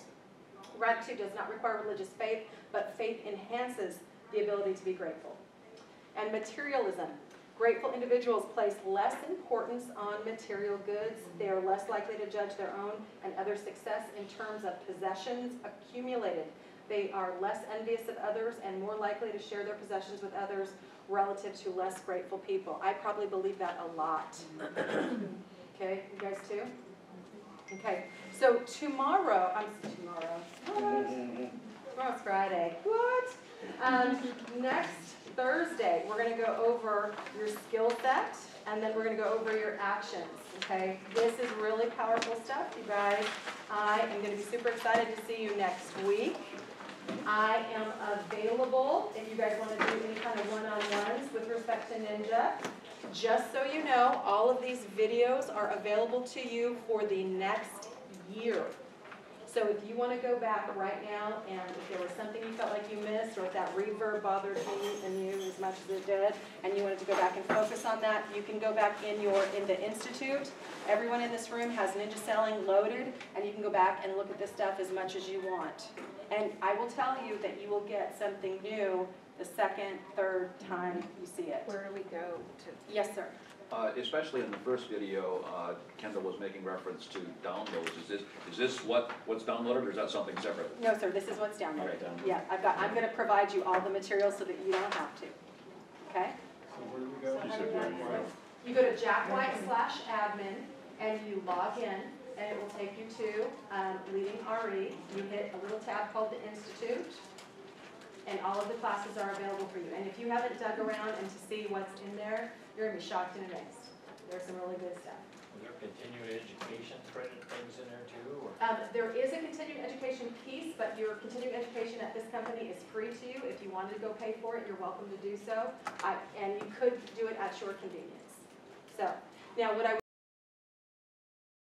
Gratitude does not require religious faith, but faith enhances the ability to be grateful. And materialism. Grateful individuals place less importance on material goods. They are less likely to judge their own and other success in terms of possessions accumulated. They are less envious of others and more likely to share their possessions with others relative to less grateful people. I probably believe that a lot. Okay, you guys too? Okay, so tomorrow, tomorrow's Friday. What? Next Thursday, we're going to go over your skill set, and then we're going to go over your actions, okay? This is really powerful stuff, you guys. I am going to be super excited to see you next week. I am available if you guys want to do any kind of one-on-ones with respect to Ninja. Just so you know, all of these videos are available to you for the next year. So if you want to go back right now, and if there was something you felt like you missed, or if that reverb bothered me and you as much as it did, and you wanted to go back and focus on that, you can go back in the Institute. Everyone in this room has Ninja Selling loaded, and you can go back and look at this stuff as much as you want. And I will tell you that you will get something new the second, third time you see it. Where do we go to? Yes, sir. Especially in the first video, Kendall was making reference to downloads. Is this what's downloaded, or is that something separate? No, sir, this is what's downloaded. Okay, downloaded. Yeah, I'm going to provide you all the materials so that you don't have to. Okay? So where do we go? You said very well. You go to jackwhite/admin, and you log in, and it will take you to Leading RE. You hit a little tab called the Institute, and all of the classes are available for you. And if you haven't dug around and to see what's in there, you're going to be shocked and amazed. There's some really good stuff. Are there continuing education credit things in there too? Or? There is a continuing education piece, but your continuing education at this company is free to you. If you wanted to go pay for it, you're welcome to do so. And you could do it at your convenience. So, now what I would